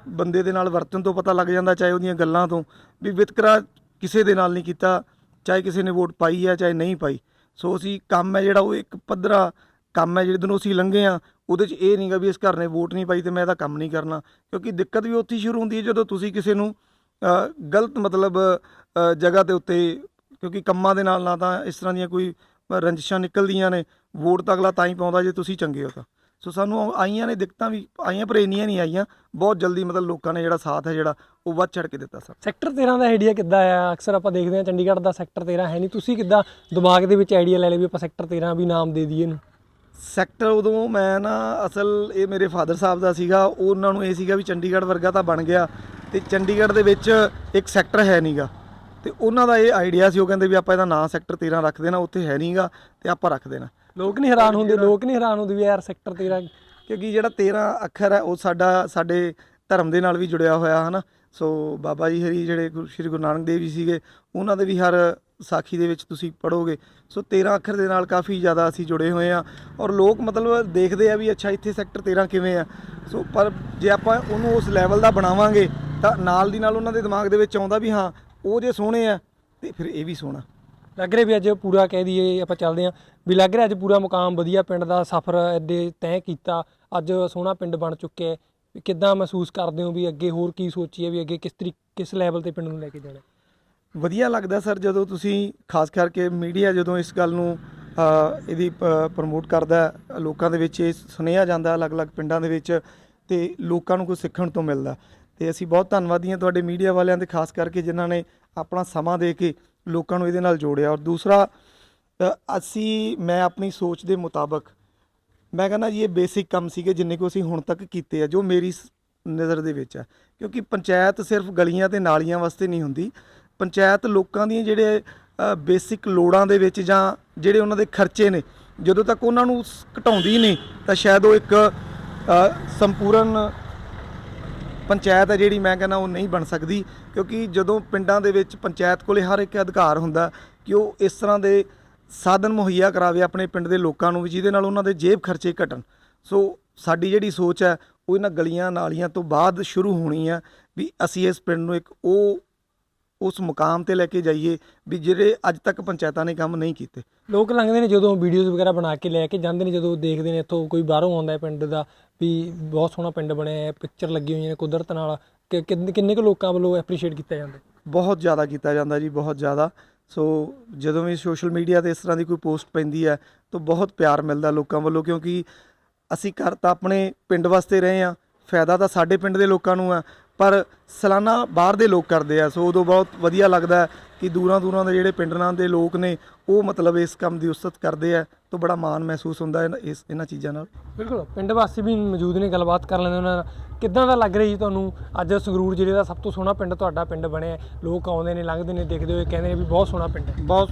ਬੰਦੇ ਦੇ ਨਾਲ ਵਰਤਣ ਤੋਂ ਪਤਾ ਲੱਗ ਜਾਂਦਾ, ਚਾਹੇ ਉਹਦੀਆਂ ਗੱਲਾਂ ਤੋਂ, ਵੀ ਵਿਤਕਰਾ ਕਿਸੇ ਦੇ ਨਾਲ ਨਹੀਂ ਕੀਤਾ, ਚਾਹੇ ਕਿਸੇ ਨੇ ਵੋਟ ਪਾਈ ਹੈ ਚਾਹੇ ਨਹੀਂ ਪਾਈ। ਸੋ ਅਸੀਂ ਕੰਮ ਹੈ ਜਿਹੜਾ ਉਹ ਇੱਕ ਪੱਧਰਾ ਕੰਮ ਹੈ ਜਿਹਦੇ ਨੂੰ ਅਸੀਂ ਲੰਘੇ ਹਾਂ। ਉਹਦੇ 'ਚ ਇਹ ਨਹੀਂਗਾ ਵੀ ਇਸ ਘਰ ਨੇ ਵੋਟ ਨਹੀਂ ਪਾਈ ਅਤੇ ਮੈਂ ਇਹਦਾ ਕੰਮ ਨਹੀਂ ਕਰਨਾ, ਕਿਉਂਕਿ ਦਿੱਕਤ ਵੀ ਉੱਥੇ ਸ਼ੁਰੂ ਹੁੰਦੀ ਹੈ ਜਦੋਂ ਤੁਸੀਂ ਕਿਸੇ ਨੂੰ ਗਲਤ ਮਤਲਬ ਜਗ੍ਹਾ ਦੇ ਉੱਤੇ, ਕਿਉਂਕਿ ਕੰਮਾਂ ਦੇ ਨਾਲ ਨਾ ਤਾਂ ਇਸ ਤਰ੍ਹਾਂ ਦੀਆਂ ਕੋਈ ਰੰਜਿਸ਼ਾਂ ਨਿਕਲਦੀਆਂ ਨੇ। ਵੋਟ ਤਾਂ ਅਗਲਾ ਤਾਂ ਹੀ ਪਾਉਂਦਾ ਜੇ ਤੁਸੀਂ ਚੰਗੇ ਹੋ ਤਾਂ। ਸੋ ਸਾਨੂੰ ਆਈਆਂ ਨੇ ਦਿੱਕਤਾਂ ਵੀ ਆਈਆਂ, ਪਰ ਇੰਨੀਆਂ ਨਹੀਂ ਆਈਆਂ। ਬਹੁਤ ਜਲਦੀ ਮਤਲਬ ਲੋਕਾਂ ਨੇ ਜਿਹੜਾ ਸਾਥ ਹੈ ਜਿਹੜਾ ਉਹ ਵੱਧ ਚੜ੍ਹ ਕੇ ਦਿੱਤਾ ਸਰ। ਸੈਕਟਰ 13 ਦਾ ਆਈਡੀਆ ਕਿੱਦਾਂ ਆਇਆ? ਅਕਸਰ ਆਪਾਂ ਦੇਖਦੇ ਹਾਂ ਚੰਡੀਗੜ੍ਹ ਦਾ ਸੈਕਟਰ 13 ਹੈ ਨਹੀਂ, ਤੁਸੀਂ ਕਿੱਦਾਂ ਦਿਮਾਗ ਦੇ ਵਿੱਚ ਆਈਡੀਆ ਲੈ ਲਿਆ ਵੀ ਆਪਾਂ ਸੈਕਟਰ 13 ਵੀ ਨਾਮ ਦੇ ਦਈਏ ਇਹਨੂੰ? ਸੈਕਟਰ ਉਦੋਂ ਮੈਂ ਨਾ ਅਸਲ ਇਹ ਮੇਰੇ ਫਾਦਰ ਸਾਹਿਬ ਦਾ ਸੀਗਾ, ਉਹਨਾਂ ਨੂੰ ਇਹ ਸੀਗਾ ਵੀ ਚੰਡੀਗੜ੍ਹ ਵਰਗਾ ਤਾਂ ਬਣ ਗਿਆ ਅਤੇ ਚੰਡੀਗੜ੍ਹ ਦੇ ਵਿੱਚ ਇੱਕ ਸੈਕਟਰ ਹੈ ਨਹੀਂਗਾ, ਅਤੇ ਉਹਨਾਂ ਦਾ ਇਹ ਆਈਡੀਆ ਸੀ। ਉਹ ਕਹਿੰਦੇ ਵੀ ਆਪਾਂ ਇਹਦਾ ਨਾਂ ਸੈਕਟਰ 13 ਰੱਖ ਦੇਣਾ, ਉੱਥੇ ਹੈ ਨਹੀਂਗਾ ਅਤੇ ਆਪਾਂ ਰੱਖ ਦੇਣਾ। ਲੋਕ ਨਹੀਂ ਹੈਰਾਨ ਹੁੰਦੇ ਵੀ ਯਾਰ ਸੈਕਟਰ 13? ਕਿਉਂਕਿ ਜਿਹੜਾ 13 ਅੱਖਰ ਹੈ ਉਹ ਸਾਡੇ ਧਰਮ ਦੇ ਨਾਲ ਵੀ ਜੁੜਿਆ ਹੋਇਆ ਹੈ ਨਾ। ਸੋ ਬਾਬਾ ਜੀ ਹਰੀ ਜਿਹੜੇ ਸ਼੍ਰੀ ਗੁਰੂ ਨਾਨਕ ਦੇਵ ਜੀ ਸੀਗੇ, ਉਹਨਾਂ ਦੇ ਵੀ ਹਰ ਸਾਖੀ ਦੇ ਵਿੱਚ ਤੁਸੀਂ ਪੜ੍ਹੋਗੇ। ਸੋ 13 ਅੱਖਰ ਦੇ ਨਾਲ ਕਾਫੀ ਜ਼ਿਆਦਾ ਅਸੀਂ ਜੁੜੇ ਹੋਏ ਹਾਂ। ਔਰ ਲੋਕ ਮਤਲਬ ਦੇਖਦੇ ਆ ਵੀ ਅੱਛਾ ਇੱਥੇ ਸੈਕਟਰ 13 ਕਿਵੇਂ ਆ। ਸੋ ਪਰ ਜੇ ਆਪਾਂ ਉਹਨੂੰ ਉਸ ਲੈਵਲ ਦਾ ਬਣਾਵਾਂਗੇ ਤਾਂ ਨਾਲ ਦੀ ਨਾਲ ਉਹਨਾਂ ਦੇ ਦਿਮਾਗ ਦੇ ਵਿੱਚ ਆਉਂਦਾ ਵੀ ਹਾਂ ਉਹ ਜੇ ਸੋਹਣੇ ਆ ਅਤੇ ਫਿਰ ਇਹ ਵੀ ਸੋਹਣਾ ਲੱਗ ਰਿਹਾ। ਵੀ ਅੱਜ ਪੂਰਾ ਕਹਿ ਦਈਏ ਆਪਾਂ ਚੱਲਦੇ ਹਾਂ ਵੀ ਲੱਗ ਰਿਹਾ ਅੱਜ ਪੂਰਾ ਮੁਕਾਮ ਵਧੀਆ, ਪਿੰਡ ਦਾ ਸਫ਼ਰ ਐਡੇ ਤੈਅ ਕੀਤਾ, ਅੱਜ ਸੋਹਣਾ ਪਿੰਡ ਬਣ ਚੁੱਕਿਆ। ਕਿੱਦਾਂ ਮਹਿਸੂਸ ਕਰਦੇ ਹੋ ਵੀ ਅੱਗੇ ਹੋਰ ਕੀ ਸੋਚੀਏ, ਵੀ ਅੱਗੇ ਕਿਸ ਲੈਵਲ 'ਤੇ ਪਿੰਡ ਨੂੰ ਲੈ ਕੇ ਜਾਣਾ? ਵਧੀਆ ਲੱਗਦਾ ਸਰ ਜਦੋਂ ਤੁਸੀਂ ਖਾਸ ਕਰਕੇ ਮੀਡੀਆ ਜਦੋਂ ਇਸ ਗੱਲ ਨੂੰ ਇਹਦੀ ਪ੍ਰਮੋਟ ਕਰਦਾ, ਲੋਕਾਂ ਦੇ ਵਿੱਚ ਇਹ ਸੁਣਿਆ ਜਾਂਦਾ ਅਲੱਗ-ਅਲੱਗ ਪਿੰਡਾਂ ਦੇ ਵਿੱਚ, ਅਤੇ ਲੋਕਾਂ ਨੂੰ ਕੁਝ ਸਿੱਖਣ ਤੋਂ ਮਿਲਦਾ। ਅਤੇ ਅਸੀਂ ਬਹੁਤ ਧੰਨਵਾਦੀ ਹਾਂ ਤੁਹਾਡੇ ਮੀਡੀਆ ਵਾਲਿਆਂ ਦੇ, ਖਾਸ ਕਰਕੇ ਜਿਨ੍ਹਾਂ ਨੇ ਆਪਣਾ ਸਮਾਂ ਦੇ ਕੇ ਲੋਕਾਂ ਨੂੰ ਇਹਦੇ ਨਾਲ ਜੋੜਿਆ। ਔਰ ਦੂਸਰਾ ਮੈਂ ਆਪਣੀ ਸੋਚ ਦੇ ਮੁਤਾਬਕ ਮੈਂ ਕਹਿੰਦਾ ਜੀ ਇਹ ਬੇਸਿਕ ਕੰਮ ਸੀਗੇ ਜਿੰਨੇ ਕੁ ਅਸੀਂ ਹੁਣ ਤੱਕ ਕੀਤੇ ਆ, ਜੋ ਮੇਰੀ ਨਜ਼ਰ ਦੇ ਵਿੱਚ ਹੈ, ਕਿਉਂਕਿ ਪੰਚਾਇਤ ਸਿਰਫ ਗਲੀਆਂ ਤੇ ਨਾਲੀਆਂ ਵਾਸਤੇ ਨਹੀਂ ਹੁੰਦੀ। ਪੰਚਾਇਤ ਲੋਕਾਂ ਦੀਆਂ ਜਿਹੜੇ ਬੇਸਿਕ ਲੋੜਾਂ ਦੇ ਵਿੱਚ ਜਾਂ ਜਿਹੜੇ ਉਹਨਾਂ ਦੇ ਖਰਚੇ ਨੇ, ਜਦੋਂ ਤੱਕ ਉਹਨਾਂ ਨੂੰ ਘਟਾਉਂਦੀ ਨਹੀਂ ਤਾਂ ਸ਼ਾਇਦ ਉਹ ਇੱਕ ਸੰਪੂਰਨ ਪੰਚਾਇਤ ਹੈ ਜਿਹੜੀ ਮੈਂ ਕਹਿੰਦਾ ਉਹ ਨਹੀਂ ਬਣ ਸਕਦੀ। ਕਿਉਂਕਿ ਜਦੋਂ ਪਿੰਡਾਂ ਦੇ ਵਿੱਚ ਪੰਚਾਇਤ ਕੋਲੇ ਹਰ ਇੱਕ ਅਧਿਕਾਰ ਹੁੰਦਾ ਕਿ ਉਹ ਇਸ ਤਰ੍ਹਾਂ ਦੇ ਸਾਧਨ ਮੁਹੱਈਆ ਕਰਾਵੇ ਆਪਣੇ ਪਿੰਡ ਦੇ ਲੋਕਾਂ ਨੂੰ ਵੀ ਜਿਹਦੇ ਨਾਲ ਉਹਨਾਂ ਦੇ ਜੇਬ ਖਰਚੇ ਘਟਣ। ਸੋ ਸਾਡੀ ਜਿਹੜੀ ਸੋਚ ਹੈ ਉਹ ਇਹਨਾਂ ਗਲੀਆਂ ਨਾਲੀਆਂ ਤੋਂ ਬਾਅਦ ਸ਼ੁਰੂ ਹੋਣੀ ਹੈ ਵੀ ਅਸੀਂ ਇਸ ਪਿੰਡ ਨੂੰ ਇੱਕ ਉਸ ਮੁਕਾਮ ਤੇ ਲੈ ਕੇ ਜਾਈਏ ਵੀ ਜਿਹੜੇ ਅੱਜ ਤੱਕ ਪੰਚਾਇਤਾਂ ਨੇ ਕੰਮ ਨਹੀਂ ਕੀਤੇ। ਲੋਕ ਲੰਘਦੇ ਨੇ ਜਦੋਂ ਵੀਡੀਓਜ਼ ਵਗੈਰਾ ਬਣਾ ਕੇ ਲੈ ਕੇ ਜਾਂਦੇ ਨੇ, ਜਦੋਂ ਦੇਖਦੇ ਨੇ ਇੱਥੋਂ ਕੋਈ ਬਾਹਰੋਂ ਆਉਂਦਾ ਹੈ ਪਿੰਡ ਦਾ ਵੀ ਬਹੁਤ ਸੋਹਣਾ ਪਿੰਡ ਬਣਿਆ ਹੈ, ਪਿਕਚਰ ਲੱਗੀ ਹੋਈਆਂ ਨੇ ਕੁਦਰਤ ਨਾਲ, ਕਿੰਨੇ ਕੁ ਲੋਕਾਂ ਵੱਲੋਂ ਐਪਰੀਸ਼ੀਏਟ ਕੀਤਾ ਜਾਂਦਾ? ਬਹੁਤ ਜ਼ਿਆਦਾ ਕੀਤਾ ਜਾਂਦਾ ਜੀ, ਬਹੁਤ ਜ਼ਿਆਦਾ। ਸੋ ਜਦੋਂ ਵੀ ਸੋਸ਼ਲ ਮੀਡੀਆ 'ਤੇ ਇਸ ਤਰ੍ਹਾਂ ਦੀ ਕੋਈ ਪੋਸਟ ਪੈਂਦੀ ਹੈ ਤਾਂ ਬਹੁਤ ਪਿਆਰ ਮਿਲਦਾ ਲੋਕਾਂ ਵੱਲੋਂ, ਕਿਉਂਕਿ ਅਸੀਂ ਕਰ ਤਾਂ ਆਪਣੇ ਪਿੰਡ ਵਾਸਤੇ ਰਹੇ ਹਾਂ, ਫਾਇਦਾ ਤਾਂ ਸਾਡੇ ਪਿੰਡ ਦੇ ਲੋਕਾਂ ਨੂੰ ਹੈ, ਪਰ ਸਾਲਾਨਾ ਬਾਹਰ ਦੇ ਲੋਕ ਕਰਦੇ ਆ। ਸੋ ਉਦੋਂ ਬਹੁਤ ਵਧੀਆ ਲੱਗਦਾ ਹੈ ਕਿ ਦੂਰਾਂ ਦੇ ਜਿਹੜੇ ਪਿੰਡਾਂ ਦੇ ਲੋਕ ਨੇ ਉਹ ਮਤਲਬ ਇਸ ਕੰਮ ਦੀ ਉਸਤਤ ਕਰਦੇ ਆ, ਤਾਂ ਬੜਾ ਮਾਣ ਮਹਿਸੂਸ ਹੁੰਦਾ ਹੈ ਇਹਨਾਂ ਚੀਜ਼ਾਂ ਨਾਲ। ਬਿਲਕੁਲ, ਪਿੰਡ ਵਾਸੀ ਵੀ ਮੌਜੂਦ ਨੇ, ਗੱਲਬਾਤ ਕਰ ਲੈਂਦੇ ਉਹਨਾਂ ਨਾਲ। ਕਿੱਦਾਂ ਦਾ ਲੱਗ ਰਿਹਾ ਜੀ ਤੁਹਾਨੂੰ ਅੱਜ ਸੰਗਰੂਰ ਜ਼ਿਲ੍ਹੇ ਦਾ ਸਭ ਤੋਂ ਸੋਹਣਾ ਪਿੰਡ ਤੁਹਾਡਾ ਪਿੰਡ ਬਣਿਆ? ਲੋਕ ਆਉਂਦੇ ਨੇ, ਲੰਘਦੇ ਨੇ, ਦੇਖਦੇ ਹੋਏ ਕਹਿੰਦੇ ਨੇ ਵੀ ਬਹੁਤ ਸੋਹਣਾ ਪਿੰਡ ਹੈ। ਬਹੁਤ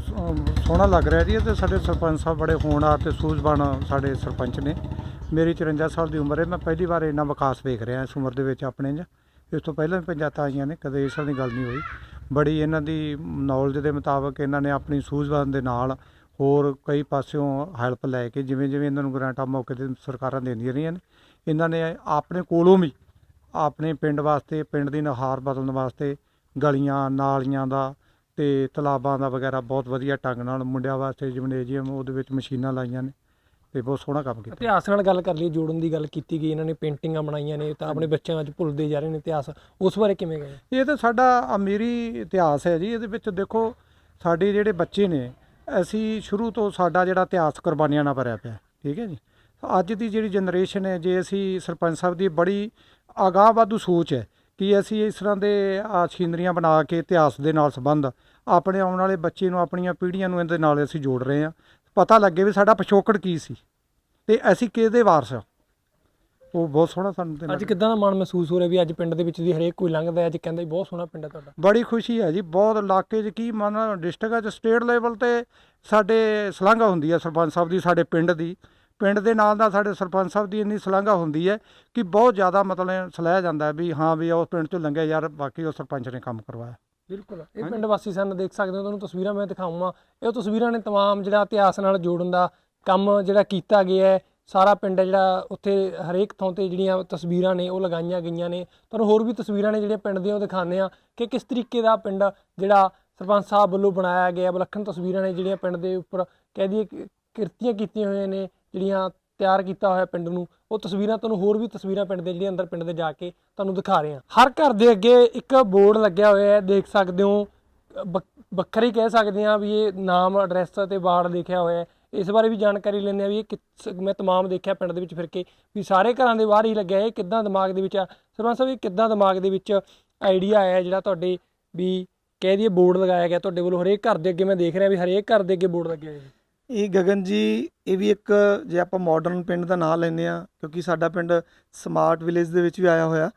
ਸੋਹਣਾ ਲੱਗ ਰਿਹਾ ਜੀ। ਅਤੇ ਸਾਡੇ ਸਰਪੰਚ ਸਾਹਿਬ ਬੜੇ ਹੋਣਹਾਰ ਅਤੇ ਸੂਝਵਾਨ ਸਾਡੇ ਸਰਪੰਚ ਨੇ। ਮੇਰੀ 54 ਸਾਲ ਦੀ ਉਮਰ ਹੈ, ਮੈਂ ਪਹਿਲੀ ਵਾਰ ਇੰਨਾ ਵਿਕਾਸ ਵੇਖ ਰਿਹਾ ਇਸ ਉਮਰ ਦੇ ਵਿੱਚ ਆਪਣੇ 'ਚ। ਇਸ ਤੋਂ ਪਹਿਲਾਂ ਵੀ ਪੰਚਾਇਤਾਂ ਆਈਆਂ ਨੇ, ਕਦੇ ਇਸ ਤਰ੍ਹਾਂ ਦੀ ਗੱਲ ਨਹੀਂ ਹੋਈ। ਬੜੀ ਇਹਨਾਂ ਦੀ ਨੌਲੇਜ ਦੇ ਮੁਤਾਬਕ ਇਹਨਾਂ ਨੇ ਆਪਣੀ ਸੂਝਵਾਨ ਦੇ ਨਾਲ ਹੋਰ ਕਈ ਪਾਸਿਓਂ ਹੈਲਪ ਲੈ ਕੇ, ਜਿਵੇਂ ਇਹਨਾਂ ਨੂੰ ਗ੍ਰਾਂਟਾਂ ਮੌਕੇ 'ਤੇ ਸਰਕਾਰਾਂ ਦਿੰਦੀਆਂ ਰਹੀਆਂ ਨੇ, ਇਹਨਾਂ ਨੇ ਆਪਣੇ ਕੋਲੋਂ ਵੀ ਆਪਣੇ ਪਿੰਡ ਵਾਸਤੇ, ਪਿੰਡ ਦੀ ਨੁਹਾਰ ਬਦਲਣ ਵਾਸਤੇ ਗਲੀਆਂ ਨਾਲੀਆਂ ਦਾ ਅਤੇ ਤਲਾਬਾਂ ਦਾ ਵਗੈਰਾ ਬਹੁਤ ਵਧੀਆ ਢੰਗ ਨਾਲ, ਮੁੰਡਿਆਂ ਵਾਸਤੇ ਜਿਮਨੇਜ਼ੀਅਮ ਉਹਦੇ ਵਿੱਚ ਮਸ਼ੀਨਾਂ ਲਾਈਆਂ ਨੇ ਅਤੇ ਬਹੁਤ ਸੋਹਣਾ ਕੰਮ ਕੀਤਾ। ਇਤਿਹਾਸ ਨਾਲ ਗੱਲ ਕਰ ਲਈ, ਜੋੜਨ ਦੀ ਗੱਲ ਕੀਤੀ ਗਈ, ਇਹਨਾਂ ਨੇ ਪੇਂਟਿੰਗਾਂ ਬਣਾਈਆਂ ਨੇ ਤਾਂ ਆਪਣੇ ਬੱਚਿਆਂ ਅੱਜ ਭੁੱਲਦੇ ਜਾ ਰਹੇ ਨੇ ਇਤਿਹਾਸ, ਉਸ ਬਾਰੇ ਕਿਵੇਂ ਗਏ? ਇਹ ਤਾਂ ਸਾਡਾ ਅਮੀਰੀ ਇਤਿਹਾਸ ਹੈ ਜੀ। ਇਹਦੇ ਵਿੱਚ ਦੇਖੋ ਸਾਡੇ ਜਿਹੜੇ ਬੱਚੇ ਨੇ, ਅਸੀਂ ਸ਼ੁਰੂ ਤੋਂ ਸਾਡਾ ਜਿਹੜਾ ਇਤਿਹਾਸ ਕੁਰਬਾਨੀਆਂ ਨਾਲ ਭਰਿਆ ਪਿਆ, ਠੀਕ ਹੈ ਜੀ। ਅੱਜ ਦੀ ਜਿਹੜੀ ਜਨਰੇਸ਼ਨ ਹੈ, ਜੇ ਅਸੀਂ ਸਰਪੰਚ ਸਾਹਿਬ ਦੀ ਬੜੀ ਅਗਾਂਹਵਾਧੂ ਸੋਚ ਹੈ ਕਿ ਅਸੀਂ ਇਸ ਤਰ੍ਹਾਂ ਦੇ ਸੀਨਰੀਆਂ ਬਣਾ ਕੇ ਇਤਿਹਾਸ ਦੇ ਨਾਲ ਸੰਬੰਧ ਆਪਣੇ ਆਉਣ ਵਾਲੇ ਬੱਚੇ ਨੂੰ, ਆਪਣੀਆਂ ਪੀੜ੍ਹੀਆਂ ਨੂੰ ਇਹਦੇ ਨਾਲ ਅਸੀਂ ਜੋੜ ਰਹੇ ਹਾਂ। ਪਤਾ ਲੱਗੇ ਵੀ ਸਾਡਾ ਪਿਛੋਕੜ ਕੀ ਸੀ ਅਤੇ ਅਸੀਂ ਕਿਹਦੇ ਵਾਰਸ ਹਾਂ। ਉਹ ਬਹੁਤ ਸੋਹਣਾ ਸਾਨੂੰ ਅੱਜ ਕਿੱਦਾਂ ਦਾ ਮਾਣ ਮਹਿਸੂਸ ਹੋ ਰਿਹਾ ਵੀ ਅੱਜ ਪਿੰਡ ਦੇ ਵਿੱਚ ਦੀ ਹਰੇਕ ਕੋਈ ਲੰਘਦਾ ਅੱਜ ਕਹਿੰਦਾ ਬਹੁਤ ਸੋਹਣਾ ਪਿੰਡ ਹੈ ਤੁਹਾਡਾ? ਬੜੀ ਖੁਸ਼ੀ ਹੈ ਜੀ, ਬਹੁਤ। ਇਲਾਕੇ 'ਚ ਕੀ ਮੰਨ, ਡਿਸਟ੍ਰਿਕਟ 'ਚ ਸਟੇਟ ਲੈਵਲ 'ਤੇ ਸਾਡੇ ਸ਼ਲਾਘਾ ਹੁੰਦੀ ਹੈ ਸਰਪੰਚ ਸਾਹਿਬ ਦੀ, ਸਾਡੇ ਪਿੰਡ ਦੀ। ਪਿੰਡ ਦੇ ਨਾਲ ਦਾ ਸਾਡੇ ਸਰਪੰਚ ਸਾਹਿਬ ਦੀ ਇੰਨੀ ਸ਼ਲਾਘਾ ਹੁੰਦੀ ਹੈ ਕਿ ਬਹੁਤ ਜ਼ਿਆਦਾ ਮਤਲਬ ਸਲਾਹਿਆ ਜਾਂਦਾ ਵੀ ਹਾਂ ਵੀ ਉਸ ਪਿੰਡ 'ਚੋਂ ਲੰਘਿਆ ਯਾਰ, ਬਾਕੀ ਉਹ ਸਰਪੰਚ ਨੇ ਕੰਮ ਕਰਵਾਇਆ। ਬਿਲਕੁਲ, ਇਹ ਪਿੰਡ ਵਾਸੀ ਸਾਨੂੰ ਦੇਖ ਸਕਦੇ ਹੋ, ਤੁਹਾਨੂੰ ਤਸਵੀਰਾਂ ਮੈਂ ਦਿਖਾਊਂਗਾ। ਇਹ ਤਸਵੀਰਾਂ ਨੇ ਤਮਾਮ ਜਿਹੜਾ ਇਤਿਹਾਸ ਨਾਲ ਜੋੜਨ ਦਾ ਕੰਮ ਜਿਹੜਾ ਕੀਤਾ ਗਿਆ ਹੈ। ਸਾਰਾ ਪਿੰਡ ਹੈ ਜਿਹੜਾ, ਉੱਥੇ ਹਰੇਕ ਥਾਂ 'ਤੇ ਜਿਹੜੀਆਂ ਤਸਵੀਰਾਂ ਨੇ ਉਹ ਲਗਾਈਆਂ ਗਈਆਂ ਨੇ। ਤੁਹਾਨੂੰ ਹੋਰ ਵੀ ਤਸਵੀਰਾਂ ਨੇ ਜਿਹੜੀਆਂ ਪਿੰਡ ਦੀਆਂ ਉਹ ਦਿਖਾਉਂਦੇ ਹਾਂ ਕਿ ਕਿਸ ਤਰੀਕੇ ਦਾ ਪਿੰਡ ਜਿਹੜਾ ਸਰਪੰਚ ਸਾਹਿਬ ਵੱਲੋਂ ਬਣਾਇਆ ਗਿਆ। ਵਿਲੱਖਣ ਤਸਵੀਰਾਂ ਨੇ ਜਿਹੜੀਆਂ ਪਿੰਡ ਦੇ ਉੱਪਰ ਕਹਿ ਦਈਏ ਕਿਰਤੀਆਂ ਕੀਤੀਆਂ ਹੋਈਆਂ ਨੇ, ਜਿਹੜੀਆਂ ਤਿਆਰ ਕੀਤਾ ਹੋਇਆ ਪਿੰਡ ਨੂੰ। ਉਹ ਤਸਵੀਰਾਂ ਤੁਹਾਨੂੰ ਹੋਰ ਵੀ ਤਸਵੀਰਾਂ ਪਿੰਡ ਦੇ ਜਿਹੜੀਆਂ ਅੰਦਰ ਪਿੰਡ ਦੇ ਜਾ ਕੇ ਤੁਹਾਨੂੰ ਦਿਖਾ ਰਹੇ ਹਾਂ। ਹਰ ਘਰ ਦੇ ਅੱਗੇ ਇੱਕ ਬੋਰਡ ਲੱਗਿਆ ਹੋਇਆ ਹੈ, ਦੇਖ ਸਕਦੇ ਹੋ। ਵੱਖਰੀ ਕਹਿ ਸਕਦੇ ਹਾਂ ਵੀ ਇਹ ਨਾਮ, ਐਡਰੈਸ ਅਤੇ ਵਾਰਡ ਲਿਖਿਆ ਹੋਇਆ ਹੈ। ਇਸ ਬਾਰੇ ਵੀ ਜਾਣਕਾਰੀ ਲੈਂਦੇ ਹਾਂ ਵੀ ਇਹ ਮੈਂ ਤਮਾਮ ਦੇਖਿਆ ਪਿੰਡ ਦੇ ਵਿੱਚ ਫਿਰ ਕੇ ਵੀ ਸਾਰੇ ਘਰਾਂ ਦੇ ਬਾਹਰ ਹੀ ਲੱਗਿਆ। ਇਹ ਕਿੱਦਾਂ ਦਿਮਾਗ ਦੇ ਵਿੱਚ ਆ ਸਰਪੰਚ ਸਾਹਿਬ, ਇਹ ਕਿੱਦਾਂ ਦਿਮਾਗ ਦੇ ਵਿੱਚ ਆਈਡੀਆ ਆਇਆ ਜਿਹੜਾ ਤੁਹਾਡੇ ਵੀ ਕਹਿ ਦਈਏ ਬੋਰਡ ਲਗਾਇਆ ਗਿਆ ਤੁਹਾਡੇ ਵੱਲੋਂ ਹਰੇਕ ਘਰ ਦੇ ਅੱਗੇ? ਮੈਂ ਦੇਖ ਰਿਹਾ ਵੀ ਹਰੇਕ ਘਰ ਦੇ ਅੱਗੇ ਬੋਰਡ ਲੱਗਿਆ ਹੈ। ਇਹ ਗਗਨ ਜੀ, ਇਹ ਵੀ ਇੱਕ, ਜੇ ਆਪਾਂ ਮਾਡਰਨ ਪਿੰਡ ਦਾ ਨਾਂ ਲੈਂਦੇ ਹਾਂ, ਕਿਉਂਕਿ ਸਾਡਾ ਪਿੰਡ ਸਮਾਰਟ ਵਿਲੇਜ ਦੇ ਵਿੱਚ ਵੀ ਆਇਆ ਹੋਇਆ,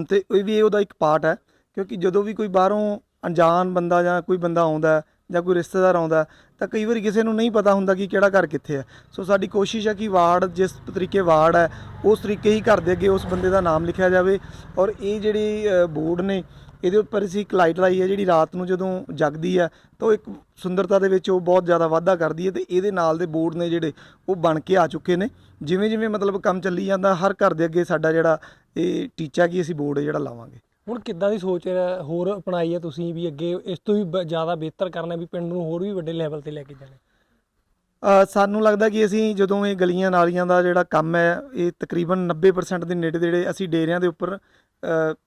ਅਤੇ ਇਹ ਵੀ ਉਹਦਾ ਇੱਕ ਪਾਰਟ ਹੈ। ਕਿਉਂਕਿ ਜਦੋਂ ਵੀ ਕੋਈ ਬਾਹਰੋਂ ਅਣਜਾਣ ਬੰਦਾ ਜਾਂ ਕੋਈ ਬੰਦਾ ਆਉਂਦਾ ਜਾਂ ਕੋਈ ਰਿਸ਼ਤੇਦਾਰ ਆਉਂਦਾ ਤਾਂ ਕਈ ਵਾਰੀ ਕਿਸੇ ਨੂੰ ਨਹੀਂ ਪਤਾ ਹੁੰਦਾ ਕਿ ਕਿਹੜਾ ਘਰ ਕਿੱਥੇ ਹੈ। ਸੋ ਸਾਡੀ ਕੋਸ਼ਿਸ਼ ਹੈ ਕਿ ਵਾਰਡ ਜਿਸ ਤਰੀਕੇ ਵਾਰਡ ਹੈ ਉਸ ਤਰੀਕੇ ਹੀ ਘਰ ਦੇ ਅੱਗੇ ਉਸ ਬੰਦੇ ਦਾ ਨਾਮ ਲਿਖਿਆ ਜਾਵੇ। ਔਰ ਇਹ ਜਿਹੜੀ ਬੋਰਡ ਨੇ, ਇਹਦੇ ਉੱਪਰ ਅਸੀਂ ਇੱਕ ਲਾਈਟ ਲਾਈ ਹੈ ਜਿਹੜੀ ਰਾਤ ਨੂੰ ਜਦੋਂ ਜਗਦੀ ਹੈ ਤਾਂ ਉਹ ਇੱਕ ਸੁੰਦਰਤਾ ਦੇ ਵਿੱਚ ਉਹ ਬਹੁਤ ਜ਼ਿਆਦਾ ਵਾਧਾ ਕਰਦੀ ਹੈ। ਅਤੇ ਇਹਦੇ ਨਾਲ ਦੇ ਬੋਰਡ ਨੇ ਜਿਹੜੇ ਉਹ ਬਣ ਕੇ ਆ ਚੁੱਕੇ ਨੇ। ਜਿਵੇਂ ਮਤਲਬ ਕੰਮ ਚੱਲੀ ਜਾਂਦਾ, ਹਰ ਘਰ ਦੇ ਅੱਗੇ ਸਾਡਾ ਜਿਹੜਾ ਇਹ ਟੀਚਾ ਕਿ ਅਸੀਂ ਬੋਰਡ ਜਿਹੜਾ ਲਾਵਾਂਗੇ। ਹੁਣ ਕਿੱਦਾਂ ਦੀ ਸੋਚ ਹੋਰ ਅਪਣਾਈ ਹੈ ਤੁਸੀਂ ਵੀ ਅੱਗੇ ਇਸ ਤੋਂ ਵੀ ਜ਼ਿਆਦਾ ਬਿਹਤਰ ਕਰਨਾ, ਵੀ ਪਿੰਡ ਨੂੰ ਹੋਰ ਵੀ ਵੱਡੇ ਲੈਵਲ 'ਤੇ ਲੈ ਕੇ ਜਾਣਾ? ਸਾਨੂੰ ਲੱਗਦਾ ਕਿ ਅਸੀਂ ਜਦੋਂ ਇਹ ਗਲੀਆਂ ਨਾਲੀਆਂ ਦਾ ਜਿਹੜਾ ਕੰਮ ਹੈ, ਇਹ ਤਕਰੀਬਨ 90% ਦੇ ਨੇੜੇ ਅਸੀਂ ਡੇਰਿਆਂ ਦੇ ਉੱਪਰ,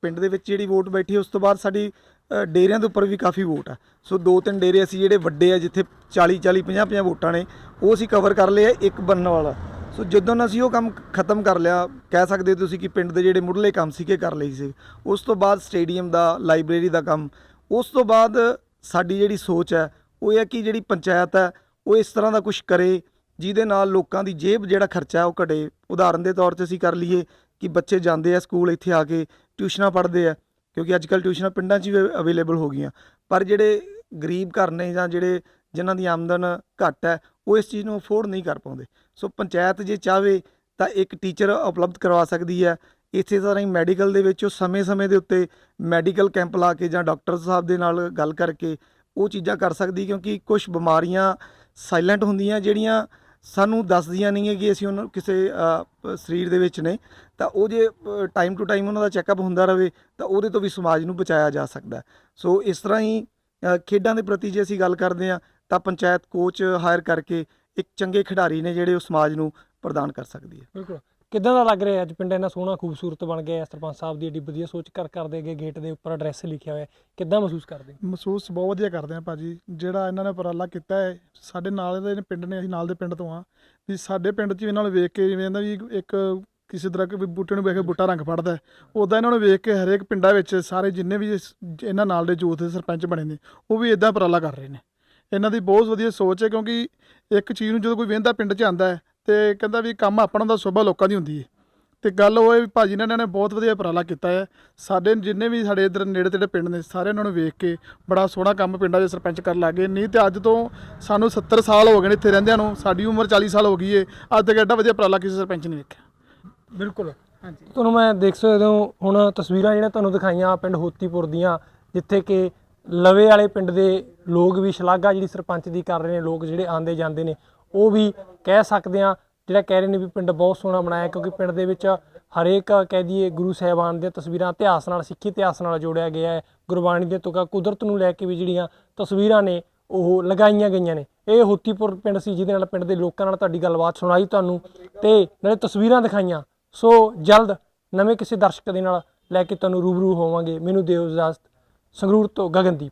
ਪਿੰਡ ਦੇ ਵਿੱਚ ਜਿਹੜੀ ਵੋਟ ਬੈਠੀ ਉਸ ਤੋਂ ਬਾਅਦ ਸਾਡੀ ਡੇਰਿਆਂ ਦੇ ਉੱਪਰ ਵੀ ਕਾਫੀ ਵੋਟ ਹੈ। ਸੋ 2-3 ਡੇਰੇ ਅਸੀਂ ਜਿਹੜੇ ਵੱਡੇ ਆ ਜਿੱਥੇ 40-40, 50-50 ਵੋਟਾਂ ਨੇ, ਉਹ ਅਸੀਂ ਕਵਰ ਕਰ ਲਏ ਆ ਇੱਕ ਬਣਨ ਵਾਲਾ। ਸੋ ਜਦੋਂ ਅਸੀਂ ਉਹ ਕੰਮ ਖਤਮ ਕਰ ਲਿਆ, ਕਹਿ ਸਕਦੇ ਤੁਸੀਂ ਕਿ ਪਿੰਡ ਦੇ ਜਿਹੜੇ ਮੁੱਢਲੇ ਕੰਮ ਸੀਗੇ ਕਰ ਲਈ ਸੀ। ਉਸ ਤੋਂ ਬਾਅਦ ਸਟੇਡੀਅਮ ਦਾ, ਲਾਇਬ੍ਰੇਰੀ ਦਾ ਕੰਮ। ਉਸ ਤੋਂ ਬਾਅਦ ਸਾਡੀ ਜਿਹੜੀ ਸੋਚ ਹੈ ਉਹ ਇਹ ਹੈ ਕਿ ਜਿਹੜੀ ਪੰਚਾਇਤ ਹੈ ਉਹ ਇਸ ਤਰ੍ਹਾਂ ਦਾ ਕੁਝ ਕਰੇ ਜਿਹਦੇ ਨਾਲ ਲੋਕਾਂ ਦੀ ਜੇਬ ਜਿਹੜਾ ਖਰਚਾ ਉਹ ਘਟੇ। ਉਦਾਹਰਨ ਦੇ ਤੌਰ 'ਤੇ ਅਸੀਂ ਕਰ ਲਈਏ ਕਿ ਬੱਚੇ ਜਾਂਦੇ ਆ ਸਕੂਲ, ਇੱਥੇ ਆ ਕੇ ਟਿਊਸ਼ਨਾਂ ਪੜ੍ਹਦੇ ਆ, ਕਿਉਂਕਿ ਅੱਜ ਕੱਲ੍ਹ ਟਿਊਸ਼ਨਾਂ ਪਿੰਡਾਂ 'ਚ ਵੀ ਅਵੇਲੇਬਲ ਹੋ ਗਈਆਂ। ਪਰ ਜਿਹੜੇ ਗਰੀਬ ਘਰ ਨੇ ਜਾਂ ਜਿਨ੍ਹਾਂ ਦੀ ਆਮਦਨ ਘੱਟ ਹੈ, ਉਹ ਇਸ ਚੀਜ਼ ਨੂੰ ਅਫੋਰਡ ਨਹੀਂ ਕਰ ਪਾਉਂਦੇ। ਸੋ ਪੰਚਾਇਤ ਜੇ ਚਾਹਵੇ ਤਾਂ ਇੱਕ ਟੀਚਰ ਉਪਲਬਧ ਕਰਵਾ ਸਕਦੀ ਹੈ। ਇਸੇ ਤਰ੍ਹਾਂ ਹੀ ਮੈਡੀਕਲ ਦੇ ਵਿੱਚ ਉਹ ਸਮੇਂ-ਸਮੇਂ ਦੇ ਉੱਤੇ ਮੈਡੀਕਲ ਕੈਂਪ ਲਾ ਕੇ ਜਾਂ ਡਾਕਟਰ ਸਾਹਿਬ ਦੇ ਨਾਲ ਗੱਲ ਕਰਕੇ ਉਹ ਚੀਜ਼ਾਂ ਕਰ ਸਕਦੀ, ਕਿਉਂਕਿ ਕੁਝ ਬਿਮਾਰੀਆਂ ਸਾਇਲੈਂਟ ਹੁੰਦੀਆਂ ਜਿਹੜੀਆਂ ਸਾਨੂੰ ਦੱਸਦੀਆਂ ਨਹੀਂ ਹੈ ਕਿ ਅਸੀਂ ਉਹਨਾਂ ਕਿਸੇ ਸਰੀਰ ਦੇ ਵਿੱਚ ਨੇ, ਤਾਂ ਉਹ ਜੇ ਟਾਈਮ ਟੂ ਟਾਈਮ ਉਹਨਾਂ ਦਾ ਚੈੱਕਅਪ ਹੁੰਦਾ ਰਹੇ ਤਾਂ ਉਹਦੇ ਤੋਂ ਵੀ ਸਮਾਜ ਨੂੰ ਬਚਾਇਆ ਜਾ ਸਕਦਾ। ਸੋ ਇਸ ਤਰ੍ਹਾਂ ਹੀ ਖੇਡਾਂ ਦੇ ਪ੍ਰਤੀ ਜੇ ਅਸੀਂ ਗੱਲ ਕਰਦੇ ਹਾਂ ਤਾਂ ਪੰਚਾਇਤ ਕੋਚ ਹਾਇਰ ਕਰਕੇ ਇੱਕ ਚੰਗੇ ਖਿਡਾਰੀ ਨੇ ਜਿਹੜੇ ਉਹ ਸਮਾਜ ਨੂੰ ਪ੍ਰਦਾਨ ਕਰ ਸਕਦੀ ਹੈ। ਬਿਲਕੁਲ। ਕਿੱਦਾਂ ਦਾ ਲੱਗ ਰਿਹਾ ਅੱਜ ਪਿੰਡ ਇੰਨਾ ਸੋਹਣਾ ਖੂਬਸੂਰਤ ਬਣ ਗਿਆ, ਸਰਪੰਚ ਸਾਹਿਬ ਦੀ ਏਡੀ ਵਧੀਆ ਸੋਚ ਕਰਦੇ ਗਏ, ਗੇਟ ਦੇ ਉੱਪਰ ਐਡਰੈਸ ਲਿਖਿਆ ਹੋਇਆ, ਕਿੱਦਾਂ ਮਹਿਸੂਸ ਕਰਦੇ? ਮਹਿਸੂਸ ਬਹੁਤ ਵਧੀਆ ਕਰਦੇ ਆ ਭਾਜੀ, ਜਿਹੜਾ ਇਹਨਾਂ ਨੇ ਉਪਰਾਲਾ ਕੀਤਾ ਹੈ। ਸਾਡੇ ਨਾਲ ਦੇ ਪਿੰਡ ਨੇ, ਅਸੀਂ ਨਾਲ ਦੇ ਪਿੰਡ ਤੋਂ ਆ, ਵੀ ਸਾਡੇ ਪਿੰਡ 'ਚ ਇਹਨਾਂ ਨੂੰ ਵੇਖ ਕੇ ਜਿਵੇਂ ਕਹਿੰਦਾ ਵੀ ਇੱਕ ਕਿਸੇ ਤਰ੍ਹਾਂ ਕਿ ਬੂਟੇ ਨੂੰ ਵੇਖ ਕੇ ਬੂਟਾ ਰੰਗ ਫੜਦਾ, ਉੱਦਾਂ ਇਹਨਾਂ ਨੂੰ ਵੇਖ ਕੇ ਹਰੇਕ ਪਿੰਡਾਂ ਵਿੱਚ ਸਾਰੇ ਜਿੰਨੇ ਵੀ ਇਹਨਾਂ ਨਾਲ ਦੇ ਯੂਥ ਦੇ ਸਰਪੰਚ ਬਣੇ ਨੇ ਉਹ ਵੀ ਇੱਦਾਂ ਉਪਰਾਲਾ ਕਰ ਰਹੇ ਨੇ। ਇਹਨਾਂ ਦੀ ਬਹੁਤ ਵਧੀਆ ਸੋਚ ਹੈ, ਕਿਉਂਕਿ ਇੱਕ ਚੀਜ਼ ਨੂੰ ਜਦੋਂ ਕੋਈ ਵੇਖਦਾ ਪਿੰਡ 'ਚ ਆਉਂਦਾ ਹੈ ਤੇ ਕਹਿੰਦਾ ਵੀ ਕੰਮ ਆਪਣਾ ਦਾ ਸ਼ੋਭਾ ਲੋਕਾਂ ਦੀ ਹੁੰਦੀ ਹੈ। ਤੇ ਗੱਲ ਉਹ ਹੈ ਵੀ ਭਾਜੀ ਨੇ ਇਹਨਾਂ ਨੇ ਬਹੁਤ ਵਧੀਆ ਉਪਰਾਲਾ ਕੀਤਾ ਹੈ। ਸਾਡੇ ਜਿੰਨੇ ਵੀ ਸਾਡੇ ਇੱਧਰ ਨੇੜੇ ਤੇੜੇ ਪਿੰਡ ਨੇ ਸਾਰੇ ਇਹਨਾਂ ਨੂੰ ਵੇਖ ਕੇ ਬੜਾ ਸੋਹਣਾ ਕੰਮ ਪਿੰਡਾਂ ਦੇ ਸਰਪੰਚ ਕਰਨ ਲੱਗ ਗਏ। ਨਹੀਂ ਤੇ ਅੱਜ ਤੋਂ ਸਾਨੂੰ 70 ਸਾਲ ਹੋ ਗਏ ਨੇ ਇੱਥੇ ਰਹਿੰਦਿਆਂ ਨੂੰ, ਸਾਡੀ ਉਮਰ 40 ਸਾਲ ਹੋ ਗਈ ਹੈ, ਅੱਜ ਤੱਕ ਐਡਾ ਵਧੀਆ ਉਪਰਾਲਾ ਕਿਸੇ ਸਰਪੰਚ ਨੇ ਵੇਖਿਆ। ਬਿਲਕੁਲ। ਹਾਂਜੀ, ਤੁਹਾਨੂੰ ਮੈਂ ਦੇਖ ਸਕਦੇ ਹੋ ਹੁਣ ਤਸਵੀਰਾਂ ਜਿਹੜੀਆਂ ਤੁਹਾਨੂੰ ਦਿਖਾਈਆਂ ਪਿੰਡ ਹੋਤੀਪੁਰ ਦੀਆਂ, ਜਿੱਥੇ ਕਿ ਲਵੇ ਵਾਲੇ ਪਿੰਡ ਦੇ ਲੋਕ ਵੀ ਸ਼ਲਾਘਾ ਜਿਹੜੀ ਸਰਪੰਚ ਦੀ ਕਰ ਰਹੇ ਨੇ। ਲੋਕ ਜਿਹੜੇ ਆਉਂਦੇ ਜਾਂਦੇ ਨੇ ਉਹ ਵੀ ਕਹਿ ਸਕਦੇ ਆ, ਜਿਹੜਾ ਕਹਿ ਰਹੇ ਨੇ ਵੀ ਪਿੰਡ ਬਹੁਤ ਸੋਹਣਾ ਬਣਾਇਆ, ਕਿਉਂਕਿ ਪਿੰਡ ਦੇ ਵਿੱਚ ਹਰੇਕ ਕਹਿ ਦਈਏ ਗੁਰੂ ਸਾਹਿਬਾਨ ਦੀਆਂ ਤਸਵੀਰਾਂ ਇਤਿਹਾਸ ਨਾਲ, ਸਿੱਖੀ ਇਤਿਹਾਸ ਨਾਲ ਜੋੜਿਆ ਗਿਆ ਹੈ। ਗੁਰਬਾਣੀ ਦੀਆਂ ਤੁਕਾਂ, ਕੁਦਰਤ ਨੂੰ ਲੈ ਕੇ ਵੀ ਜਿਹੜੀਆਂ ਤਸਵੀਰਾਂ ਨੇ ਉਹ ਲਗਾਈਆਂ ਗਈਆਂ ਨੇ। ਇਹ ਹੋਤੀਪੁਰ ਪਿੰਡ ਸੀ ਜਿਹਦੇ ਨਾਲ ਪਿੰਡ ਦੇ ਲੋਕਾਂ ਨਾਲ ਤੁਹਾਡੀ ਗੱਲਬਾਤ ਸੁਣਾਈ ਤੁਹਾਨੂੰ ਤੇ ਨਾਲੇ ਤਸਵੀਰਾਂ ਦਿਖਾਈਆਂ। ਸੋ ਜਲਦ ਨਵੇਂ ਕਿਸੇ ਦਰਸ਼ਕ ਦੇ ਨਾਲ ਲੈ ਕੇ ਤੁਹਾਨੂੰ ਰੂਬਰੂ ਹੋਵਾਂਗੇ। ਮੈਨੂੰ ਦਿਓ ਇਜਾਜ਼ਤ। ਸੰਗਰੂਰ ਤੋਂ ਗਗਨਦੀਪ।